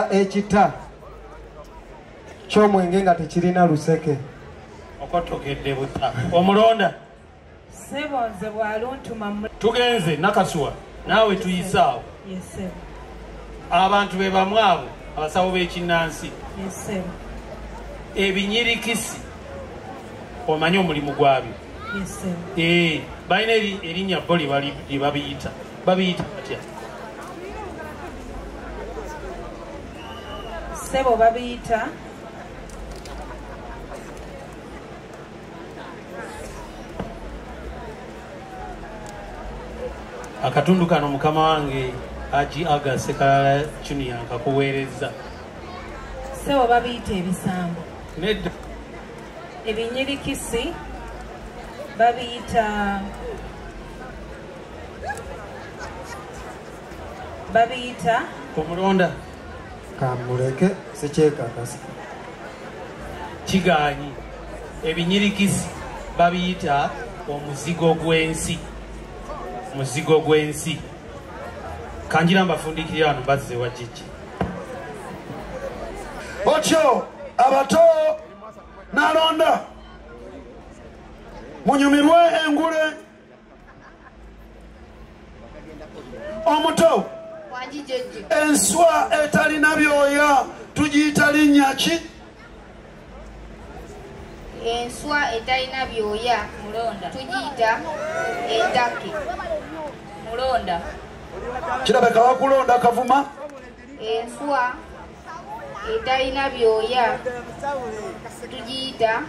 ekita ky'omwenge nga tekirina luseke. Okotokedde buta. Omulonda. Ssebo nze bw'aluntuma. Tugenze Nakasuwa naawe tuyisaawo. Yes sebo. Abantu be bamu abo abasawo b'ekinnansi. Yes sebo. Ebinyirikisi omanyi omulimu gwabyo. Yes sebo. Balina erinnya bo lye babiyita batya? Sebo babiyita akatundu kano mukama wange Haji Agase Kalala Junior akakuweereza. Sebo babiyita ebisambo. Nedda. Ebinyirikisi babiyita omulonda. Kamuleke sikyekakasa. Kigaanyi ebinyirikisi babiyita omuzigo gw'ensi. Muzigo gw'ensi. Kanjira mbafundikira wano bazze wa jiji. Otyo abato n'alonda munyumirwe engule. Omuto enswa etalina byoya tugiyita linnya ki? Enswa etalina byoya tugiyita endake. Mulonda. Kirabeka wakulonda Kavuma. Enswa etalina byoya tugiyita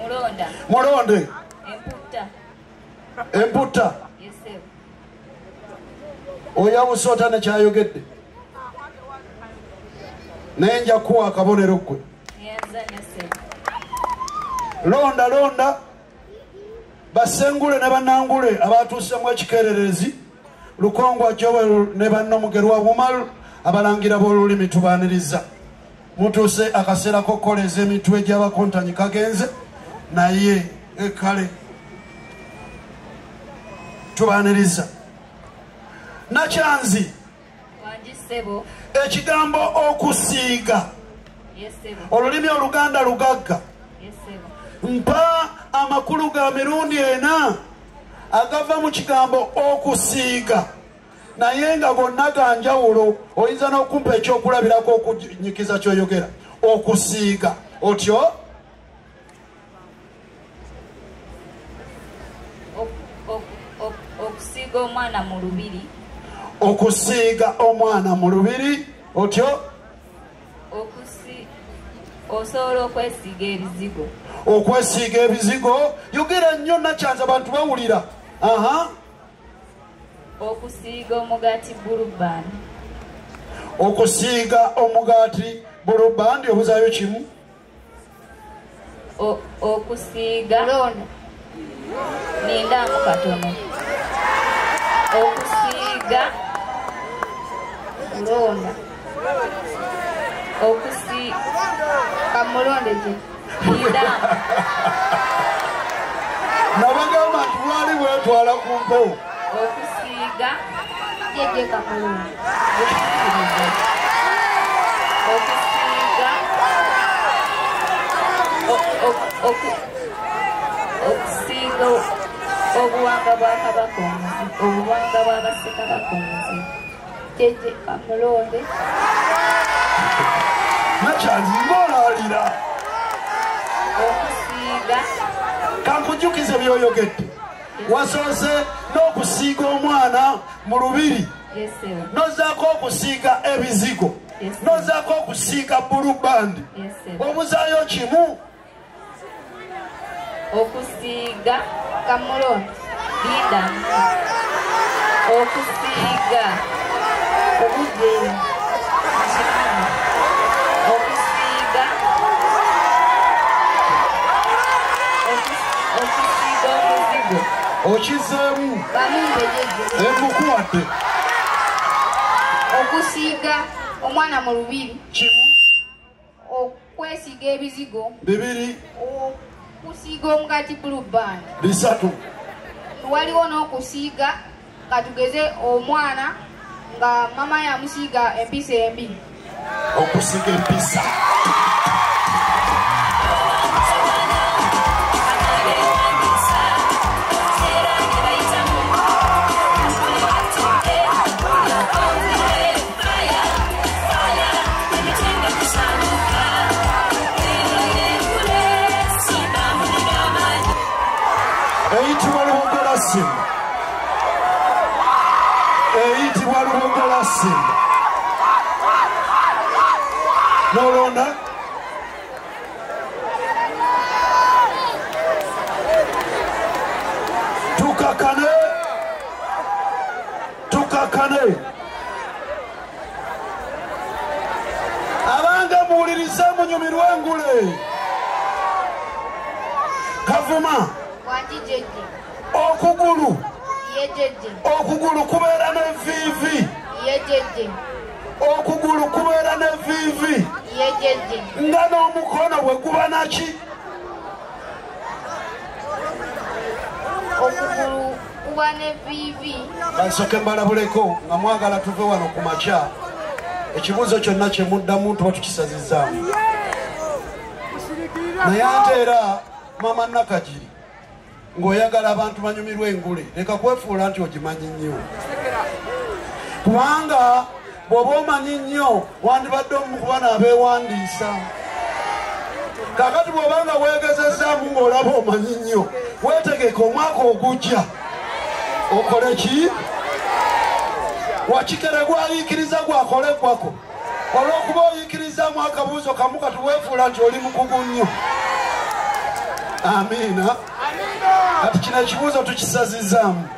Mulonda. Mulonde. Emputta. Yes sir. Oyawusa otane kyayogedde. Naye nja kuwa akabonero ggwe. Londa basengule ne bannangule abatuusemu ekikererezi Lukongwa Joel ne bannomugerwa Bumal abalangira b'olulimi tubaaniriza. Mutuuse akaseera k'okukoleza emitwe gy'abakontanyi kagenze naye kale tubaaniriza. Nakyanzi ekigambo okusiiga olulimi Oluganda lugagga. Mpa amakulu ga mirundi ena agava mu kigambo okusiiga naye nga gonna ga njawulo. Oyinza n'okumpa ekyokulabirako okunyikiza ky'oyogera. Okusiiga otyo okusiiga omwana mu lubiri. Okusiiga omwana mu lubiri otyo osobola okwesiiga ebizigo. Okwesiiga ebizigo yogera nnyo Nakyanzi abantu bawulira. Okusiiga omugaati bulubandi. Okusiiga omugaati bulubandi obuzaayo kimu. Okusiiga nindamu katono. Okusiiga londa. Kamulonde je. Nabagamba nti lwali bwetwala ku mpewo. Okusiiga jeje kamulonde. Okusiiga obuwanga bwa kabaka omuzigo obuwanga bw'abasekabaka omuzigo jeje Kamulonde Nakyanzi ng'olaalira okusiiga kankujukize byoyogedde wasoose n'okusiiga omwana mu lubiri nozaako okusiiga ebizigo nozaako okusiiga bulubandi obuzaayo kimu okusiiga Kamulonde linda okusiiga obujeemu okusiiga omuzigo okizeemu emukuwadde okusiiga omwana mu lubiri kimu okwesiiga ebizigo bibiri okusiiga omugati bulubandi bisatu waliwo n'okusiiga katugeze omwana nga mama yamusiiga empisa embi okusiiga empisa eyitibwa lubogola Simba eyitibwa lubogola Simba nolonda tukakane abange muwulirize munyumirwe Engule Kavuma okugulu okugulu kubeera n'evviivi okugulu kubeera n'evviivi nga n'omukono bwe guba naki okugulu kuba n'evviivi bansooke mbalabuleko nga mwagala tuve wano ku makya ekibuuzo kyonna kye muddamu tuba tukisazizaamu naye ate era mama Nakagiri ng'oyagala abantu banyumirwe Engule leka kwefuula nti ogimanyi nnyo kubanga bw'oba omanyi nnyo wandibadde omu ku bana abeewandiisa kakati bw'obanga weegezezaamu ng'olaba omanyi nnyo weetegeke omwaka ogujja okole ki wakikere gwayiikiriza gwakolekwako olw'okuba oyiikirizaamu akabuuzo kamu kati weefuula nti oli mukugu nnyo amiina kati kino ekibuuzo tukisazizaamu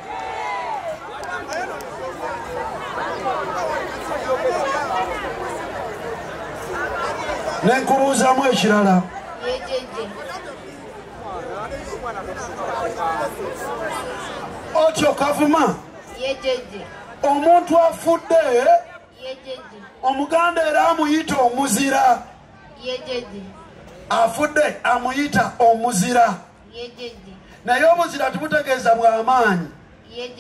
nenkubuuzaamu ekirala otyo Kavuma omuntu afudde Omuganda era amuyita omuzira afudde amuyita omuzira naye omuzira tumutegeeza bw'amaanyi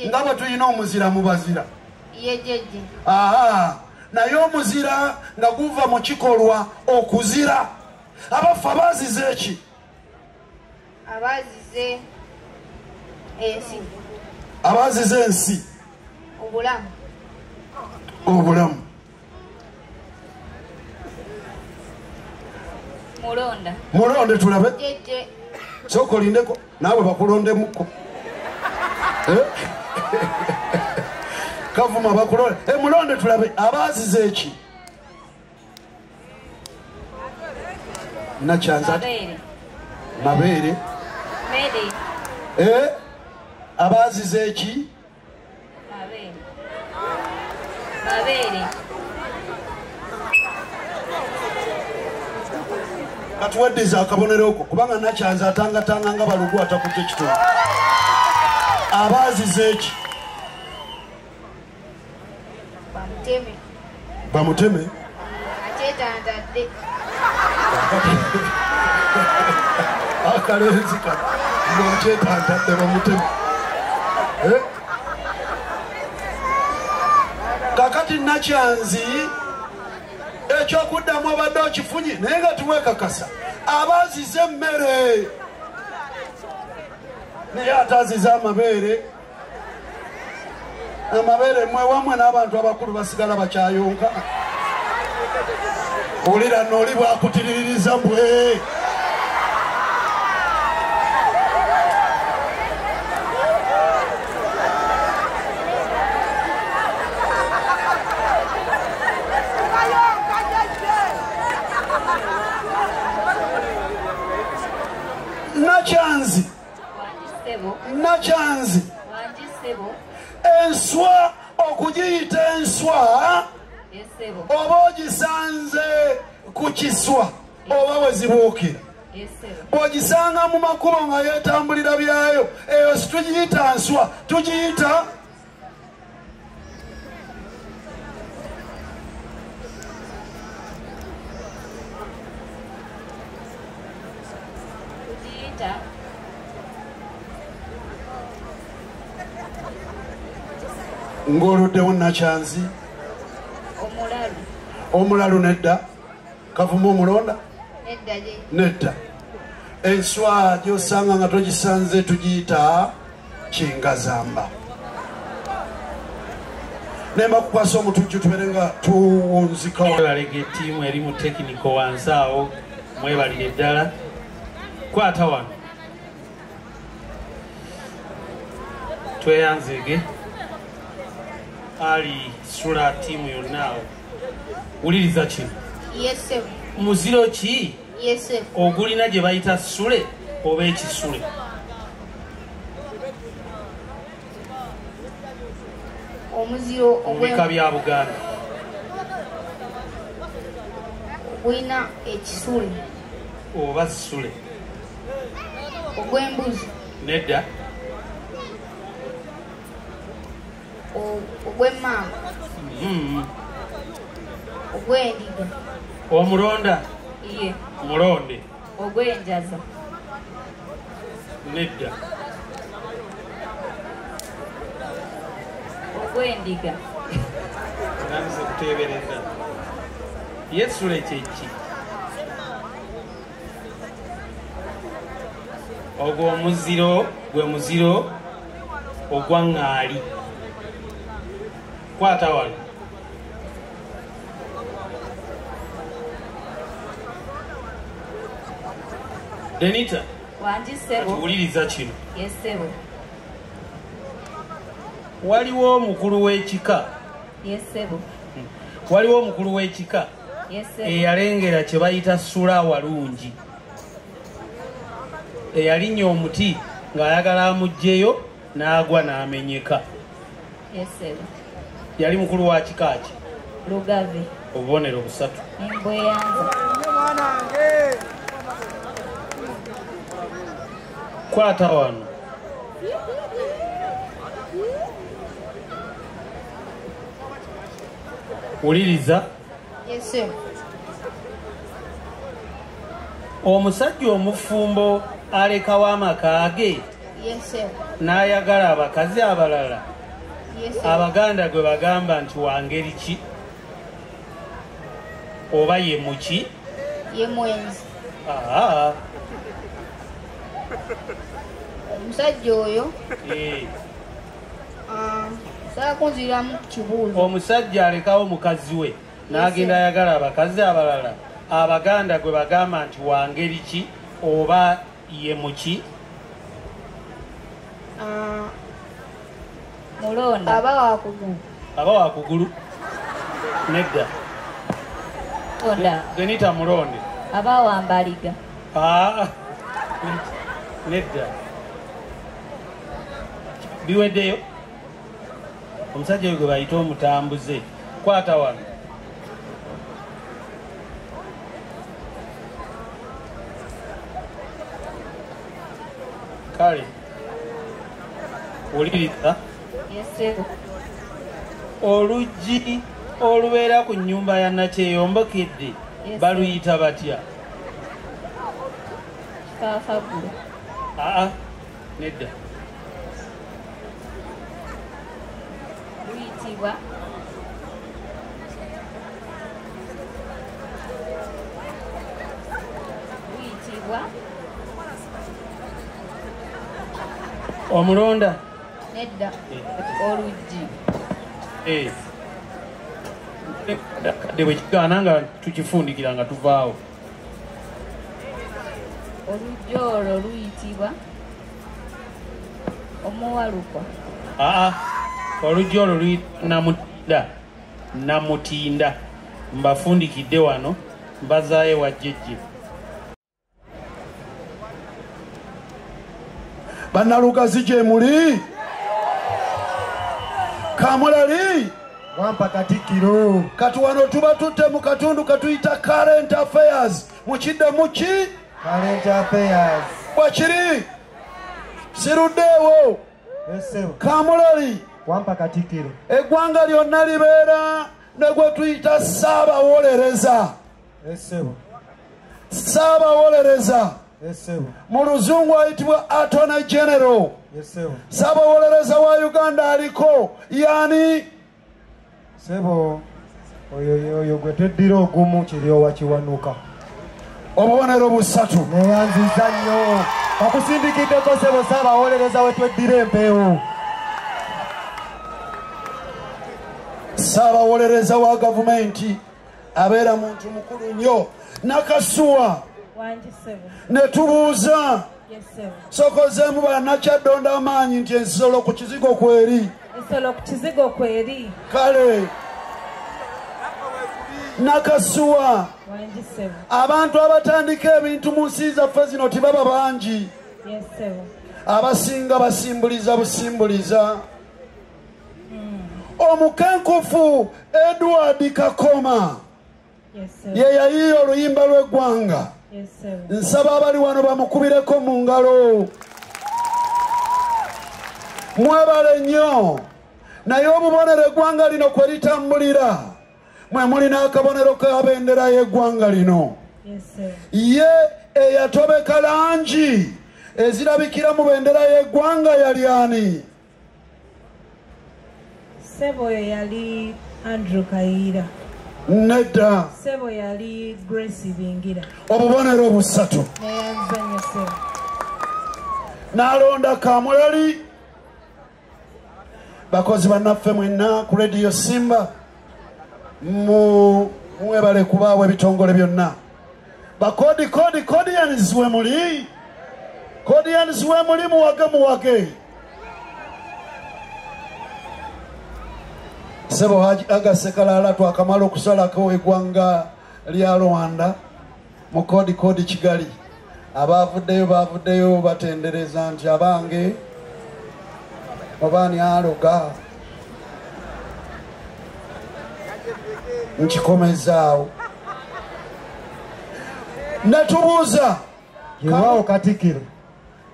nga bwe tulina omuzira mu bazira naye omuzira nga guva mu kikolwa okuzira abaffe abazize eki abazize ensi abazize ensi obulamu mulonde tulabe sooka olindeko naawe bakulondemuko Kavuma bakulonde mulonde tulabe abazize eki Nakyanza mabeere abazize eki katuwaddiza akabonero okwo kubanga Nakyanza atangatanga nga balugu atakujja ekitundu abazize eki bamuteme akyetandadde akalenzi kano ngakyetandadde bamuteme kakati Nakyanzi ekyokuddamu abadde okifunye naye nga tuwekakasa abazize emmere naye ataziza amabeere mwe wamwe n'abantu abakulu basigala bakyayonka olira n'oli bwakutiririza mbwe Nakyanzi enswa okugiyita enswa oba ogisanze ku kiswa oba wezibuukira bw'ogisanga mu makubo nga yeetambulira byayo eyo situgiyita nswa tugiyita ng'oluddewo Nakyanzi omulalu nedda kavumu omulonda nedda enswa gy'osanga nga togisanze tugiyita kingazamba nemba kukwasa omutujju tubere nga tuwunzika balega ettiimu eri mu tekiniko wansi awo mwebalire ddala kwata wano tweyanzege ali sula tiimu yonna awo wuliriza kino muziro ki ogulina gye bayita sule oba ekisule mubika bya Buganda ogulina ekisule oba sule ogw'embuzi nedda ogw'emmamba ogw'endiga omulonda ye mulonde ogw'enjaza nedda ogw'endiga nandise kuteebereza yesule kyeki ogwo omuziro gwe muziro ogwa ŋŋaali kwata wano Denita wuliriza kino waliwo omukulu w'ekika eyalengera kye bayita sula walungi eyalinnya omuti ng'ayagala amuggyeyo n'agwa n'amenyeka yali mukulu wa kika ki Lugave obubonero busatu kwata wano wuliriza omusajja omufumbo alekawo amaka ge n'ayagala abakazi abalala Abaganda gwe bagamba nti wangeri ki oba ye muki ye mwenzi omusajja oyo saakunziramu kibuuzo omusajja alekawo mukazi we n'agenda ayagala abakazi abalala Abaganda gwe bagamba nti wangeri ki oba ye muki mulonda aba wakugulu nedda Denita mulonde aba wambaliga nedda biweddeyo omusajja oyo gwe bayita omutambuze kwata wano kale wuliriza oluggi olubeera ku nnyumba ya Nakyeyombokedde baluyita batya nedda luyitibwa Omulonda nedda oluggi de bwe kigaana nga tukifundikira nga tuvaawo. oluggi olwo luyitibwa omuwalukwa. Oluggi olwo luyitibwa namutinda. Mbafundikidde wano mbazaayo wajjejje. Bannalugazi gye muli? Kamulali wampa Katikkiro. Kati wano tuba tutte mu katundu katuyita current affairs. Mukidde muki? Current affairs. Bwakiri? Siruddeewo. Kamulali wampa Katikkiro. Eggwanga lyonna libeera ne gwe tuyita Ssaabawolereza. Ssaabawolereza. Mu luzungu ayitibwa Attorney General. Ssaabawolereza wa Uganda aliko yani? Sebo oyo gwe teddira ogumu kiryowa kiwanuka. Obubonero busatu. Neyanziza nnyo. Bakusindikiddeko Sebo Ssaabawolereza we tweddira empeewo. Ssaabawolereza wa gavumenti abeera muntu mukulu nnyo. Nakasuwa ne tubuuza sokozeemu bannakyadonda amaanyi nti ensolo ku kizigo kweri. Kale Nakasuwa abantu abatandika ebintu mu nsi zaffe zino tibaba bangi. Abasinga basimbuliza busimbuliza. Omukenkufu Edward Kakoma ye yayiiya oluyimba lw'eggwanga. Nsaba abali wano bamukubireko mu ngalo. Mwebale nnyo. Naye obubonero eggwanga lino kwe litambulira mwe mulina akabonero ka bendera y'eggwanga lino. Ye eyatobeka langi ezirabikira mu bendera y'eggwanga yali ani? Sebo yali Andrew Kaira. Nedda. Sebo yali Grace Bingira. Obubonero busatu. Neyanzanya Sebo. Nalonda Kamulali. Bakozi bannaffe mwenna ku Radio Simba. Mwebale kubaawo ebitongole byonna. Kodians we muli. Kodians we muli muwage. Sebo agasekalala twakamala okusalako eggwanga lya Rwanda mu kodi Kigali. Abavuddeyo batendereza nti abange obaani aloga nkikomezaawo. Netubuuza yewaawo Katikkiro.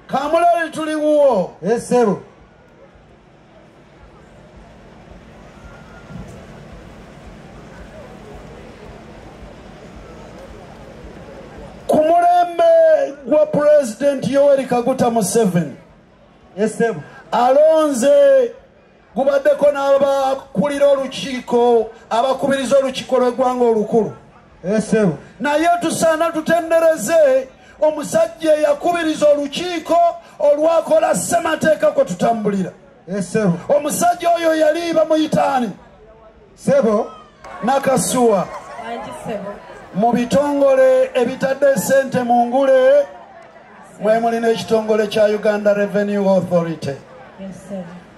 Kamulali tuliwo. Sebo ku mulembe gwa President Yoweri Kaguta Museveni alonze gubaddeko n'abakulira olukiiko abakubiriza olukiiko lw'eggwanga olukulu. Naye tusaana tutendereze omusajja eyakubiriza olukiiko olwakola ssemateeka kwe tutambulira. Omusajja oyo yali bamuyitaani? Sebo Nakasuwa. Mu bitongole ebitadde ssente mu ngule mwe mulina ekitongole kya Uganda Revenue Authority.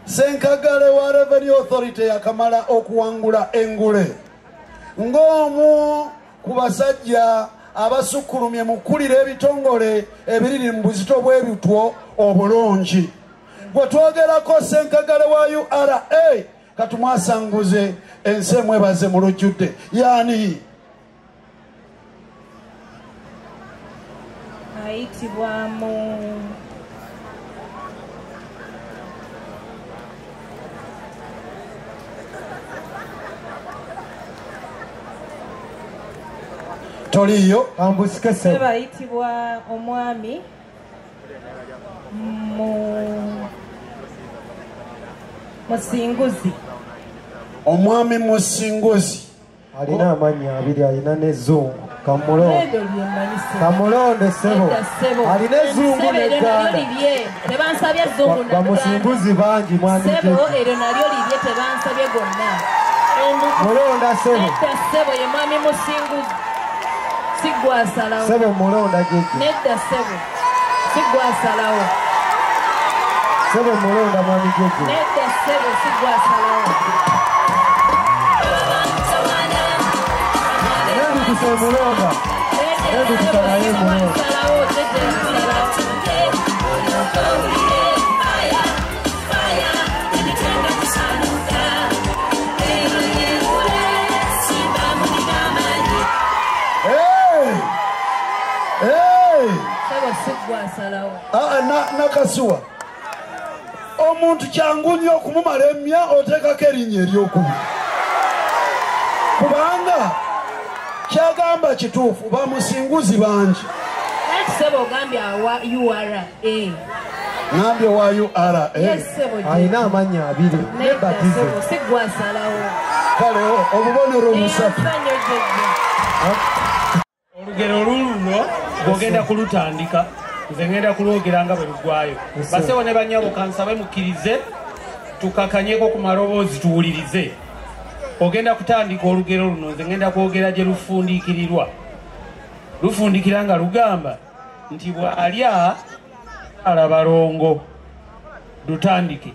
Senkagale wa Revenue Authority yakamala okuwangula engule ng'omu ku basajja abasukkulumye mu kulira ebitongole ebiriri mu buzito bw'ebitwo obulungi. Gwe twogerako Senkagale wa URA katumwasanguze ensi emwebaze mu lujjudde yani? Ayitibwamu toliyo ambusike Sebo. ayitibwa omwami Musinguzi. Omwami Musinguzi alina amannya abiri, alina n'ezzungu. Kamulonde sebo alina ezzungu n'egganda bamusimbuzi bangi mwami mulonda sebo ye mwami musinguzi sigwasalawo sebo mulonda jeje nedda sebo sigwasalawo sebo mulonda mwami jeje nedda sebo sigwasalawo mulonda Edu tutanaye mulonda Nakasuwa omuntu kyangu nnyo okumumala emmya oteekako erinnya eryokubiri kubanga kyagamba kituufu bamusinguzi bangi ngambye wa URA alina amannya abiri nebatize kale obubonero busatu olugero luluno bwogenda kulutandika nze ngenda kulwogera nga bwe lugwayo basebo ne banyabo kansabe mukkirize tukakanyeko ku maloboozi tuwulirize ogenda kutandika olugero luno nze ngenda kwogera gye lufundiikirirwa lufundikira nga lugamba nti bw'alya alabalongo lutandike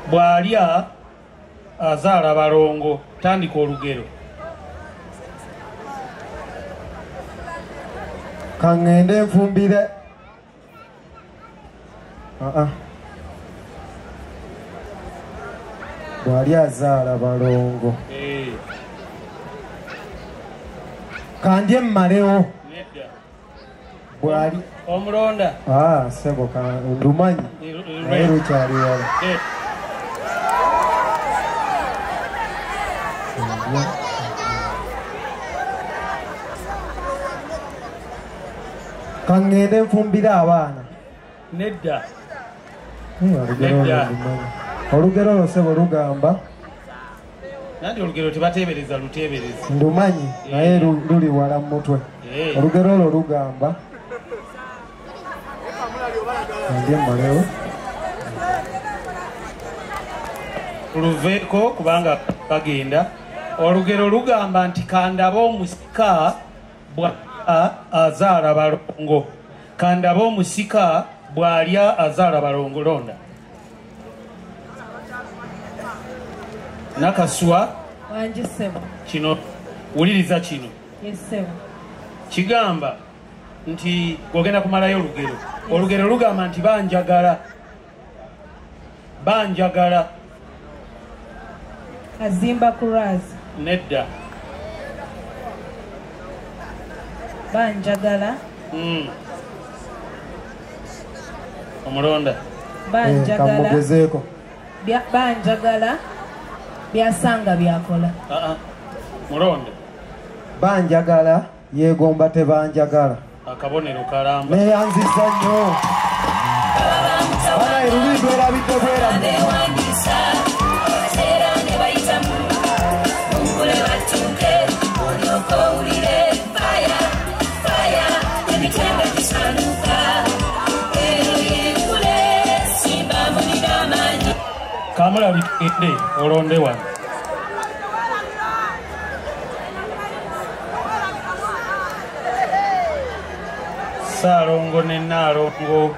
bw'alya azaala balongo tandika olugero kangende nfumbire bwali azaala balongo kandye mmalewo bwali omulonda sebo ndumanyi naye lukyali wala kangende nfumbire abaana nedda olugero lwo sebo lugamba nandi olugero tebateebereza luteebereza ndumanyi naye luli wala mu mutwe olugero lwo lugamba ndi mmalewo luveeko kubanga bagenda olugero lugamba nti kandaba omusika azaala balongo kandaba omusika bw'alya azaala balongo londa Nakasuwa kino wuliriza kino kigamba nti ogenda kumalayo olugero olugero lugamba nti banjagala azimba kurazi nedda banjagala omulonda kamugezeeko banjagala byasanga byakola mulonda banjagala yegomba tebanjagala akabonero kalamba neyanziza nnyo bana erulindo erabidde bweramu Kamulali Mugambe olonde wano Saalongo ne Naalongo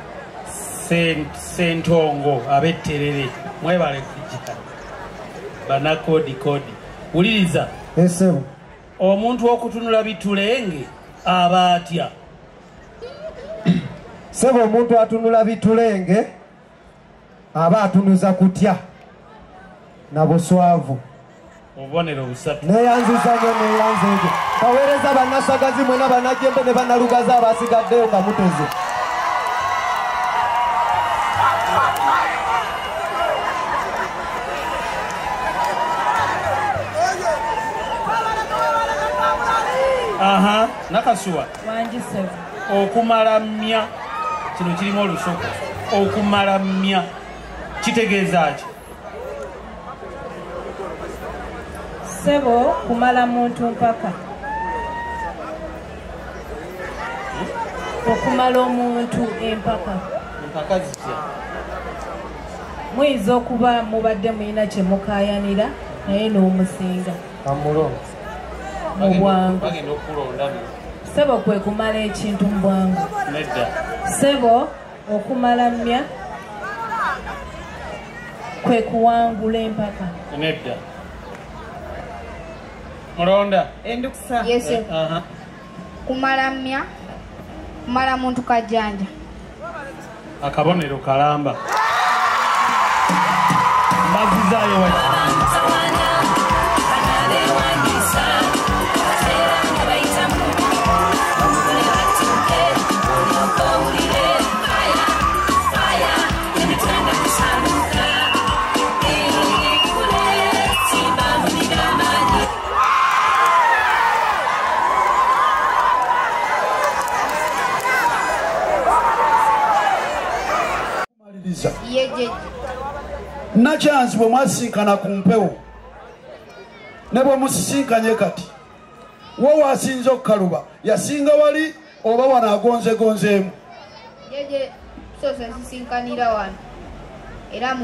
Sentongo abetterere mwebale kujja banakodi wuliriza esebo omuntu okutunula bitulenge aba atya sebo omuntu atunula bitulenge aba atunuza kutya na buswavu obubonero busatu neyanziza nnyo neyanzeege kaweereza bannasagazi mwena bannajjembe ne bannalugazi abasigaddeyo nga muteze Nakasuwa okumala mmya kino kirimu olusoko okumala mmya kitegeeza ki Sebo kumala muntu mpaka. Okumala omuntu empaka. Empaka zitya? Muyinza okuba mubadde muyina kye mukaayanira naye n'omusinga. Amulonda. Mu bwangu. Bagenda okulonda. Sebo kwe kumala ekintu mu bwangu. Nedda. Sebo okumala mmya kwe kuwangula empaka. Nedda. Mulonda. Endukisa. Yes. Kumala mmya. Kumala muntu kajanja. Akabonero kalamba. Mbazizayo wa. Nakyanzi bwe mwasinkana ku mpewo ne bwe musisinkanye kati wo wasinze okukaluba yasinga wali oba wano agonzegonzeemu Jeje sosa sisinkanira wano era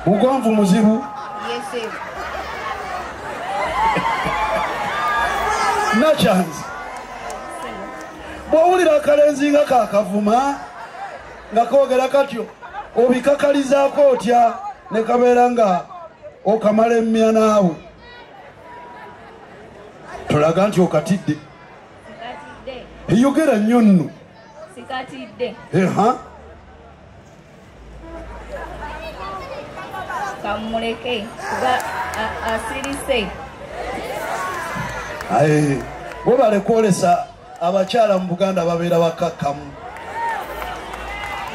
mugonvu muzibu Yes. Nakyanzi bw'owulira akalenzi nga kakavuma nga koogera katyo obikakalizaako otya ne kabeera nga okamala emmya naawe tolaga nti okatidde yogera nnyo nno Sikatidde. Kamuleke kuba asirise. bo bale kwolesa abakyala mu Buganda babeera bakakkamu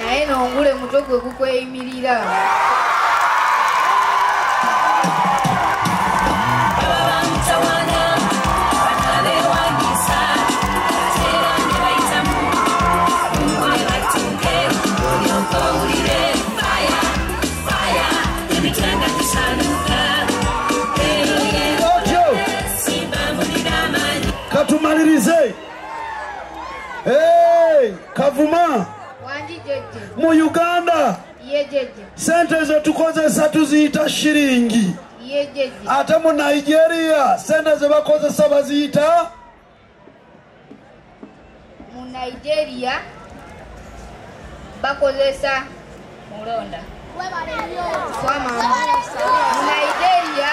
naye n'ongule muto gwe gukweyimirira. Katumalirize kavuma mu Uganda sente ze tukozesa tuziyita shiringi ate mu Nigeria sente ze bakozesa baziyita mu Nigeria bakozesa Mulonda. mu Nigeria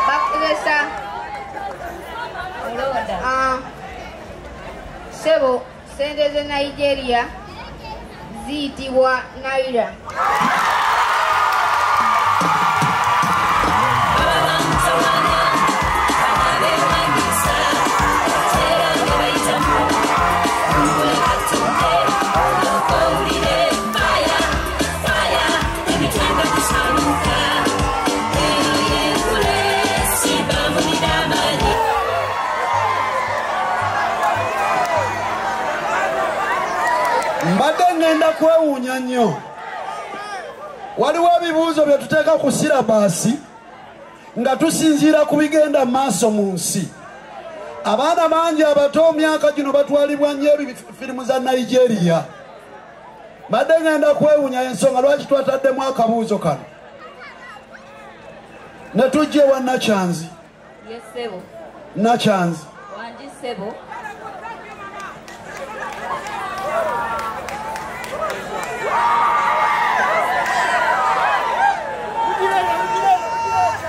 bakozesa Mulonda. Sebo sente ze Nigeria ziyitibwa naira. mbadde ngenda kwewuunya nnyo waliwo ebibuuzo bye tuteeka ku sirabaasi nga tusinziira ku bigenda maaso mu nsi abaana bangi abato myaka gino batwalibwa nnyo firimu za Nigeria mbadde ngenda kwewuunya ensonga lwaki twataddemu akabuuzo kano ne tujja ewa Nakyanzi. Yes, Sebo. Nakyanzi Wanji Sebo.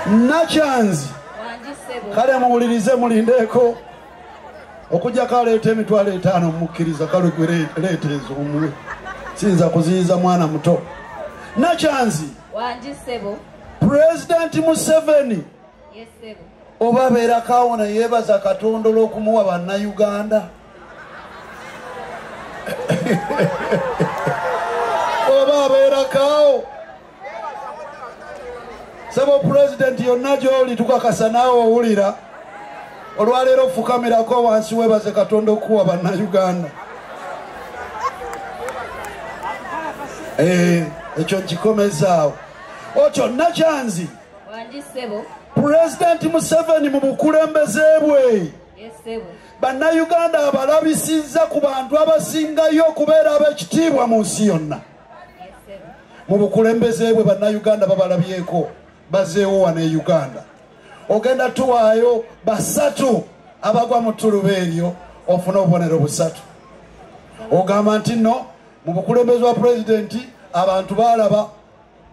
Nakyanzi kale muwulirize mulindeeko okujjako aleeta emitwalo 5 mukkiriza kale gwe leeta ezo omuwe siyinza kuziyiza mwana muto. Nakyanzi Wanji Sebo. President Museveni Yes, Sebo. oba abeerako awo ne yeebaza Katonda olw'okumuwa bannayuganda oba abeerako awo Sebo President yonna gy'oli tukakasa naawe owulira olwaleero ofukamirako wansi weebaze Katonda okuwa bannayuganda ekyo nkikomezaawo Ocho Nachanzi. Wanji sebo. President Museveni mu bukulembeze bwe. Yes sebo. Bannayuganda abalabisizza ku bantu abasingayo okubeera ab'ekitiibwa mu nsi yonna. Mu bukulembeze bwe bannayuganda babalabyeko bazeewo wane Uganda. Ogenda tuwaayo basatu abagwa mu ttuluba eryo ofuna obubonero busatu. Ogamba nti nno mu bukulembeze bwa pulezidenti abantu baalaba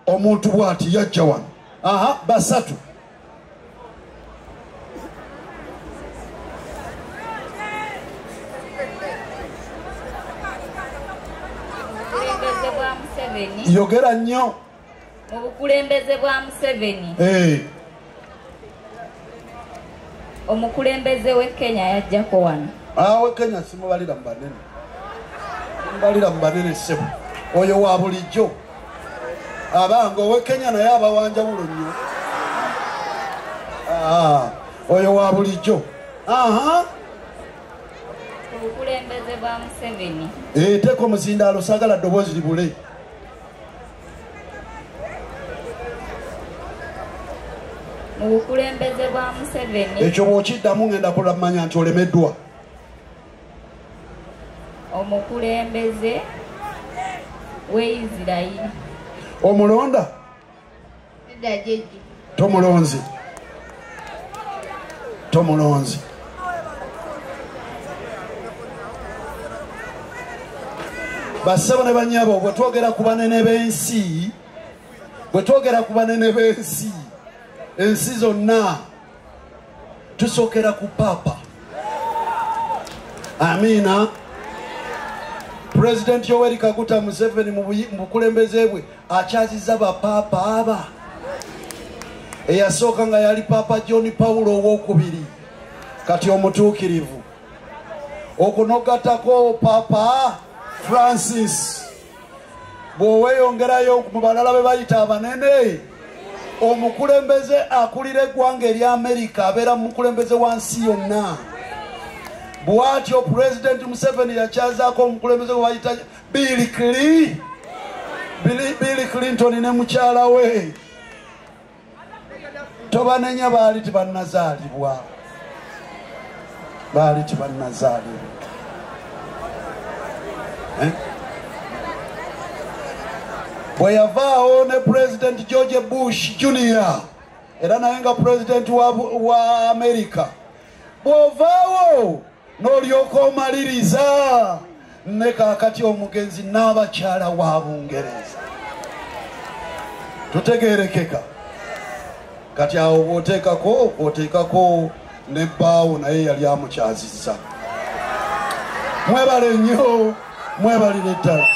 omuntu bw'ati yajja wano. Aha, basatu. Yogera nnyo. Mu bukulembeze bwa Museveni. Omukulembeze we Kenya yajjako wano. We Kenya simubalira mu banene. Simubalira mu banene ssebo. Oyo wa bulijjo. Abange owe Kenya naye abawanjawulo nnyo. Oyo wa bulijjo. Omukulembeze bwa Museveni. Teeka omuzindaalo saagala ddoboozi libule. Mu bukulembeze bwa Museveni. Ekyo bw'okiddamu ngenda kulamanya nti olemeddwa. Omukulembeze w'Isirayiri. Omulonda? Tomulonzi. Tomulonzi. Bassebo ne bannyabo bwe twogera ku banene b'ensi, ensi zonna tusookera ku Papa. Amiina. President Yoweri Kaguta Museveni mu bukulembeze bwe akyazizza bapaapa aba. Eyasooka nga yali Papa John Paulo owookubiri, kati omutuukirivu. Okunogattako Papa Francis. Bw'oweeyongerayo mu balala be bayita abanene, omukulembeze akulira eggwanga erya Amerika abeera mukulembeze wa nsi yonna. Bw'atyo President Museveni yakyazaako omukulembeze gwe bayita Bill Clinton ne mukyala we. Tobanenya baali tebannazaalibwa. Bwe yavaawo ne President George Bush Jr. era naye nga President wa Amerika. Bw'ovaawo n'olyoka omaliriza ne kaakati omugenzi n'abakyala wa Bungereza. Tutegeerekeka. Kati awo bw'oteekako ne bbaawo naye yali amukyazizza. Mwebale nnyo, mwebalire ddala.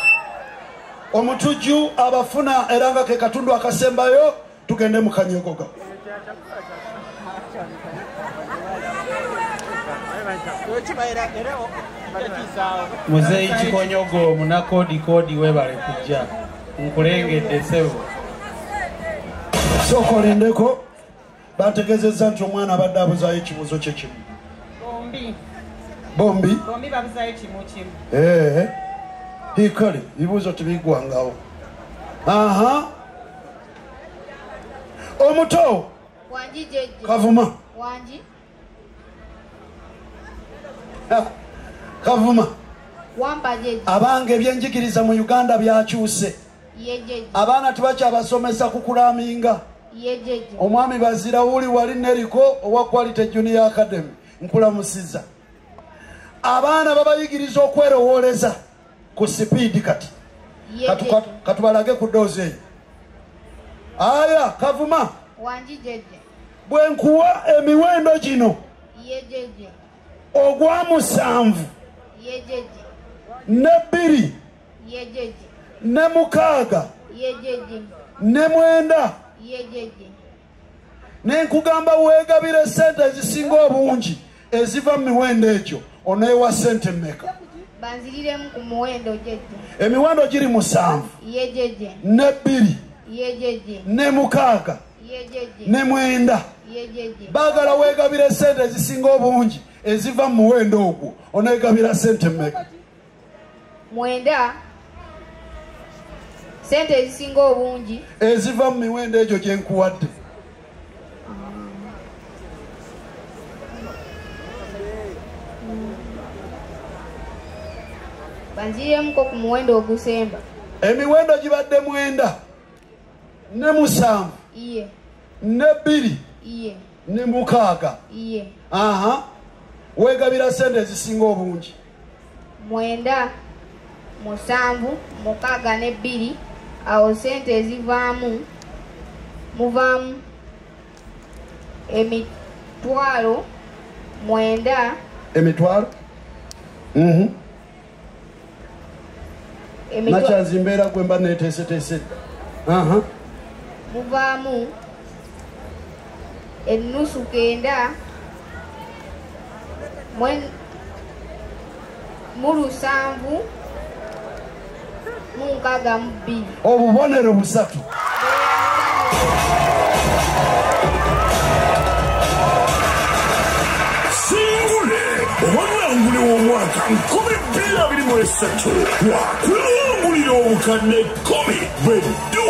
Omutujju abafuna era nga ke katundu akasembayo tugende mu kanyogoga. Muzeeyi Kikonyogo munakodi webale kujja nkulengedde ssebo. Sooka olindeko bategeezezza nti omwana abadde abuzaayo ekibuuzo kye kimu. Bombi babuzaayo kimu kimu. Hikale ebibuuzo tebiggwangawo. Omuto Wanji jeje. Kavuma. Wanji. Kavuma. Wamba jeje. Abange ebyenjigiriza mu Uganda byakyuse. Yejeje. Abaana tebakyabasomesa kukulaminga. Yejeje. Omwami Bazira wuli wali Neriko owa Quality Junior Academy nkulamusiza. Abaana babayigiriza okwerowooleza ku speed kati. Katubalage ku doozi eyo. Aya Kavuma. Wanji jeje. Bwe nkuwa emiwendo gino. Yejeje. Ogwa 7. Yejeje. Ne 2. Yejeje. Ne 6. Yejeje. Ne 9. Yejeje. Ne nkugamba weegabire sente ezisinga obungi eziva mu miwendo egyo oneewa sente mmeka? Banziriremu ku muwendo jeje. Emiwendo giri 7. Yejeje. Ne 2. Yejeje. Ne 6. Yejeje. Ne 9. Yejeje. Baagala weegabire sente ezisinga obungi eziva mu muwendo ogwo oneegabira sente mmeka? 9. Sente ezisinga obungi eziva mu miwendo egyo gye nkuwadde. banziremuko ku muwendo ogusemba. Emiwendo gibadde 9 ne 7 iye ne 2 iye ne 6 iye. Aha, weegabira sente ezisinga obungi. 9 7 6 ne 2 awo sente ezivaamu muvaamu emitwalo 9. Emitwalo nakyanzi mbeera gwe mba neeteeseteese. Muvaamu ennusu 9 mu 7 mu 62. Obubonero 3. Singule omwangule w'omwaka 2023 wakulungulira obukadde 10 bweddu.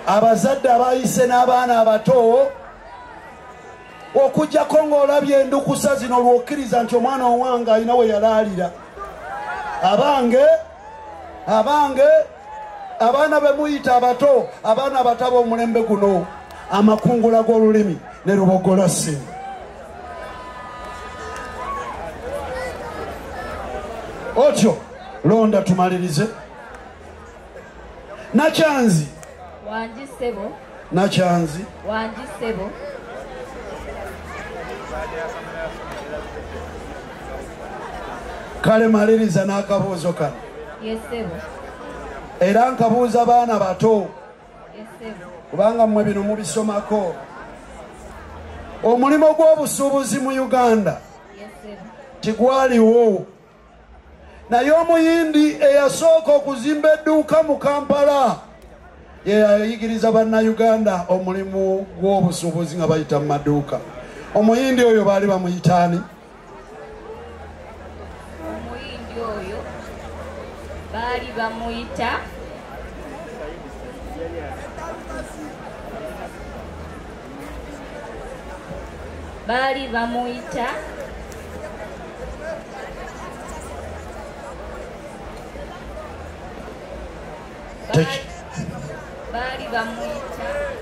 Abazadde abayise n'abaana abato okujjako ng'olabye endukusa zino lwokkiriza nti omwana owange alina we yalaalira. Abange abaana be muyita abato, abaana abataba omulembe guno, amakungula g'olulimi ne lubogola Simba. Otyo londa tumalirize. Nakyanzi wanjisebo nakyanzi wanjisebo kale maliriza n'akabuuzo kano. yesebo Era nkabuuza baana bato yesebo kubanga mmwe bino mubisomako. Omulimu gw'obusuubuzi mu Uganda yesebo tigwaliwo, naye omuyindi eyasooka okuzimba edduuka mu Kampala ye yayigiriza bannayuganda omulimu gw'obusuubuzi nga bayita mu maduuka. Omuyindi oyo baali bamuyitaani? omuyindi oyo baali bamuyita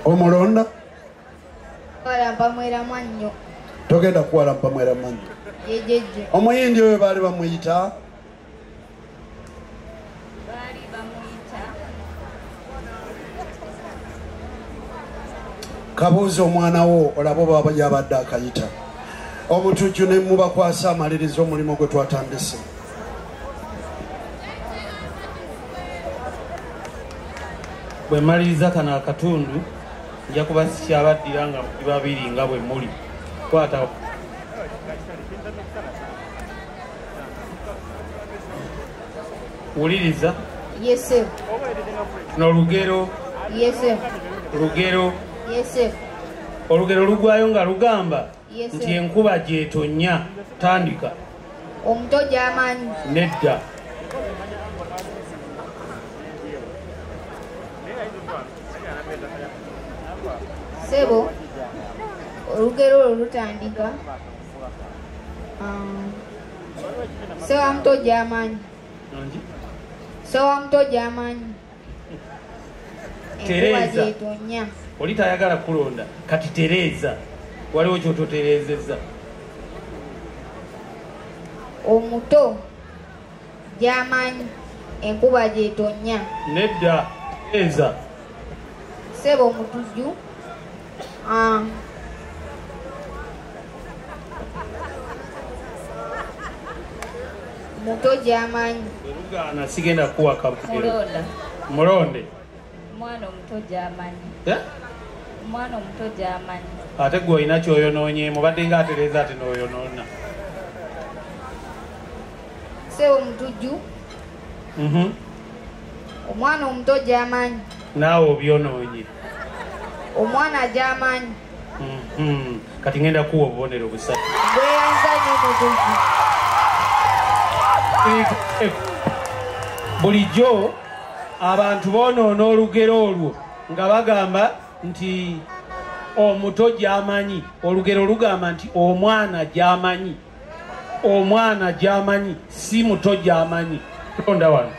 omulonda Walampa mwera mannyo. togenda kuwalampa mwera mannyo. Yejeje. Omuyindi oyo baali bamuyita kabuuza omwana wo olabo baba yabadde akayita. Omutujju ne mubakwasa amaliriza omulimu gwe twatandise. bwe maliriza kano akatundu nja kuba sikyabaddira nga muli babiri nga bwe muli. Kwata wuliriza Yesebo. n'olugero Yesebo. lugero Yesebo. olugero lugwayo nga lugamba Yes, nti sir. enkuba gyetonya. Tandika. Omuto gy'amaanyi. Nedda. Sebo. Olugero olwo lutandika. Sewa muto gy'amaanyi. Sewa muto gy'amaanyi. Enkuba Tereza. gyetonya. Oli tayagala kulonda kati tereeza. Waliwo kyototereezezza. Omuto gy'amaanyi. Enkuba gyetonya. Nedda. Tereeza. Sebo mutujju. Muto gy'amaanyi. Lugaana sigenda kuwa kabugero. mulonda Mulonde. omwana omuto gy'amanyi omwana omuto gy'amanyi Ate gwe olina kyoyonoonyeemu badde nga atereeza ati n'oyonoona. Sebo mutujju. Omwana omuto gy'amaanyi. Naawe obyonoonye. Omwana gy'amaanyi. Kati ngenda kuwa obubonero busatu. Bweyanza nnyo mutujju. bulijjo abantu boonoona olugero olwo nga bagamba nti omuto gy'amanyi. Olugero lugamba nti omwana gy'amanyi. Omwana gy'amanyi si muto gy'amanyi. Tonda wano.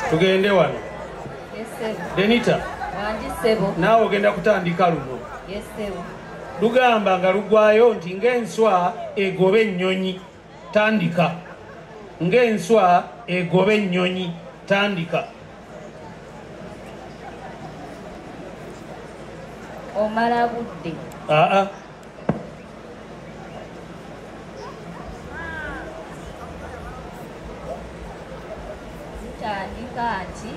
Tugende wano. Denita, naawe ogenda kutandika luno. Lugamba nga lugwayo nti ng'enswa egoba ennyonyi. Tandika. Ng'enswa egoba ennyonyi. Tandika. Omala budde. Tandika ati.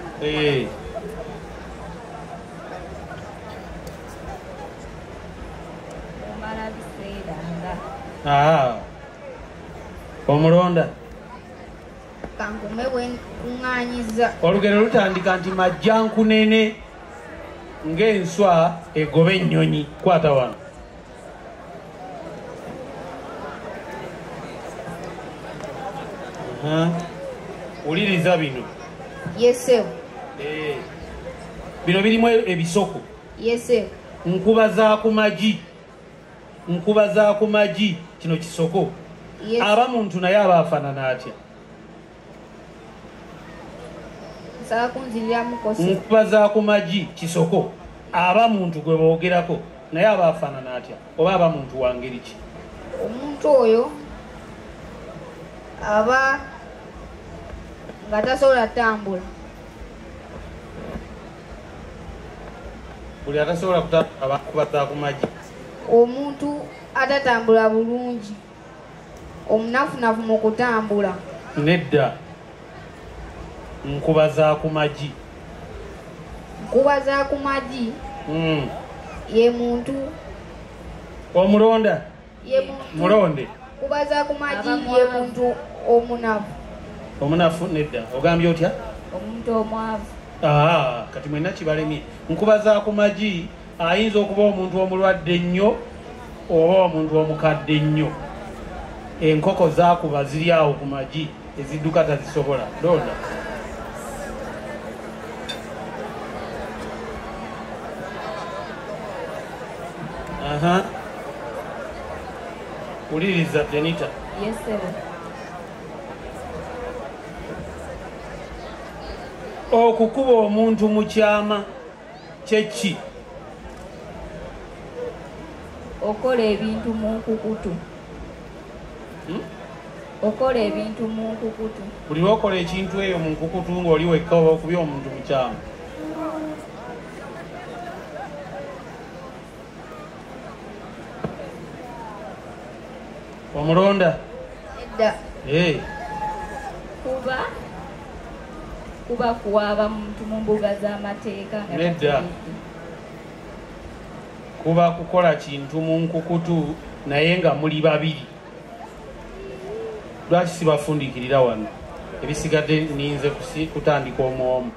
Omala biseera nga. Omulonda. Kangume wenkuŋŋaanyiza. Olugero lutandika nti majja nkunene ng'enswa egoba ennyonyi. Kwata wano. Wuliriza bino. Yesewo. Bino birimu ebisoko. Yesewo. Nkuba za ku magi. Nkuba za ku magi. Kino kisoko. Aba muntu naye aba afaanana atya? Nkuba za ku magi kisoko. Aba muntu gwe boogerako naye aba afaanana atya? Oba aba muntu wa ngeri ki? Omuntu oyo aba nga tasobola kutambula. Buli atasobola kutambula nkuba za ku magi. Omuntu atatambula bulungi. Omunafunafu mu kutambula. Nedda. Nkuba za ku magi. Nkuba za ku magi. Ye muntu. Omulonda. Ye muntu. Mulonde. Nkuba za ku magi ye muntu omunafu. Omunafu nedda. Ogambye otya? Omuntu omwavu. Kati mwenna kibalemye. Nkuba za ku magi ayinza okuba omuntu omulwadde ennyo oba omuntu omukadde ennyo. Enkoko zaakuba ziri awo ku magi ezidduka tazisobola. Londa. Wuliriza Denita. Yes, sir. Okukuba omuntu mu kyama kyeki. Okola ebintu mu nkukutu. Okola ebintu mu nkukutu. Buli lw'okola ekintu eyo mu nkukutu ng'oli wekka oba okubya omuntu mu kyama. Omulonda. Edda. Kuba kuwaaba muntu mu mbuga z'amateeka. Nedda. Kuba kukola kintu mu nkukutu naye nga muli babiri. Lwaki sibafundikirira wano? Ebisigadde ninze kutandika omwomu.